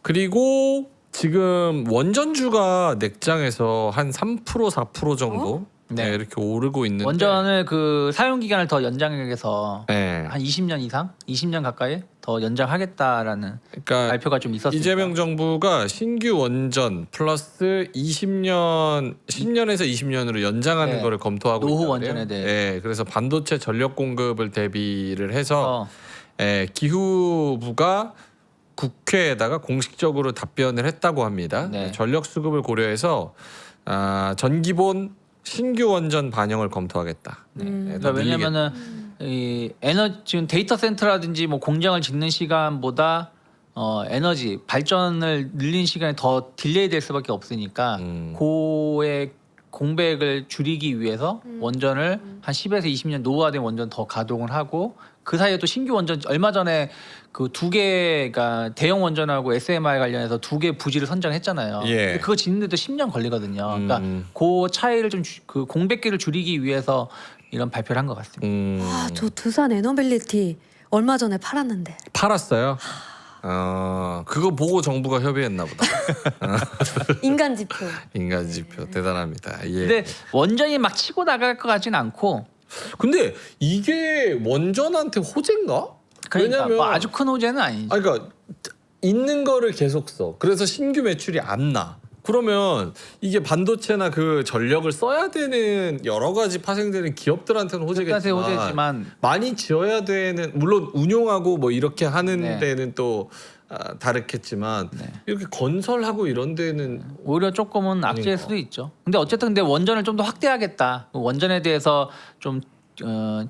그리고 지금 원전주가 넥장에서 한 3% 4% 정도 네. 네, 이렇게 오르고 있는데 원전을 그 사용 기간을 더 연장해서 네. 한 20년 이상, 20년 가까이 더 연장하겠다라는 그러니까 발표가 좀 있었습니다. 이재명 정부가 신규 원전 플러스 10년에서 20년으로 연장하는 네. 거를 검토하고 노후 있다고 원전에 그래요. 대해. 예, 그래서 반도체 전력 공급을 대비를 해서 어, 기후부가 국회에다가 공식적으로 답변을 했다고 합니다. 네. 전력 수급을 고려해서 전기본 신규 원전 반영을 검토하겠다. 네, 그러니까 왜냐면은 이 에너지 지금 데이터 센터라든지 뭐 공장을 짓는 시간보다 에너지 발전을 늘린 시간이 더 딜레이 될 수밖에 없으니까 고의 공백을 줄이기 위해서 원전을 한 10에서 20년 노후화된 원전 더 가동을 하고 그 사이에 또 신규 원전 얼마 전에 그 두 개가 대형 원전하고 SMR 관련해서 두 개 부지를 선정했잖아요. 예. 근데 그거 짓는데도 10년 걸리거든요. 그러니까 그 차이를 좀 그 공백기를 줄이기 위해서 이런 발표를 한 것 같습니다. 저 두산 에너빌리티 얼마 전에 팔았는데. 팔았어요. 그거 보고 정부가 협의했나 보다. 인간 지표. 인간 지표 대단합니다. 예. 근데 원전이 막 치고 나갈 것 같진 않고 근데 이게 원전한테 호재인가? 그러니까 왜냐면 뭐 아주 큰 호재는 아니죠. 그러니까 있는 거를 계속 써. 그래서 신규 매출이 안 나. 그러면 이게 반도체나 그 전력을 써야 되는 여러 가지 파생되는 기업들한테는 호재겠지만 호재지만 많이 지어야 되는 물론 운용하고 뭐 이렇게 하는 네. 데는 또 다르겠지만 이렇게 건설하고 이런 데는 오히려 조금은 악재일 그러니까. 수도 있죠. 근데 어쨌든 근데 원전을 좀 더 확대하겠다. 원전에 대해서 좀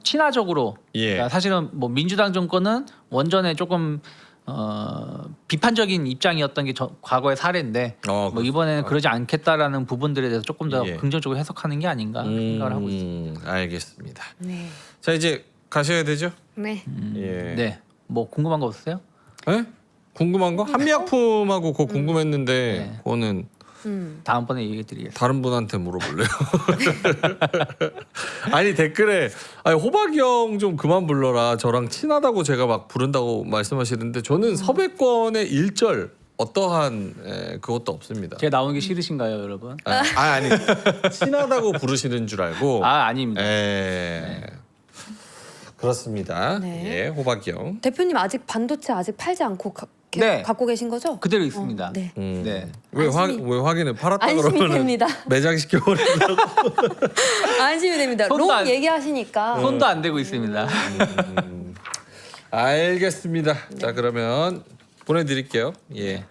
친화적으로. 예. 그러니까 사실은 뭐 민주당 정권은 원전에 조금 비판적인 입장이었던 게 과거의 사례인데 뭐 이번에는 그러지 않겠다라는 부분들에 대해서 조금 더 예. 긍정적으로 해석하는 게 아닌가 생각을 하고 있습니다. 알겠습니다. 네. 자 이제 가셔야 되죠? 네. 예. 네. 뭐 궁금한 거 없으세요? 예? 궁금한 거? 한미약품하고 그거 궁금했는데 네. 그거는 다음번에 얘기해 드리겠습니다. 다른 분한테 물어볼래요? 아니 댓글에 호박이 형 좀 그만 불러라. 저랑 친하다고 제가 막 부른다고 말씀하시는데 저는 서백권의 1절 어떠한 그것도 없습니다. 제가 나오는 게 싫으신가요, 여러분? 아니 친하다고 부르시는 줄 알고. 아닙니다. 그렇습니다. 네. 예, 호박이 형. 대표님 아직 반도체 아직 팔지 않고 네. 갖고 계신 거죠? 그대로 있습니다. 네. 네. 왜 확인을 팔았다 안심이 그러면 됩니다. 매장시켜 버린다고. 안심이 됩니다. 손도 롱 안- 얘기하시니까. 손도 안 대고 있습니다. 알겠습니다. 자 그러면 보내드릴게요. 예.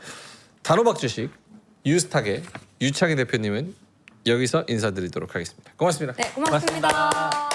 단호박 주식 유스탁의 유창희 대표님은 여기서 인사드리도록 하겠습니다. 고맙습니다. 네, 고맙습니다.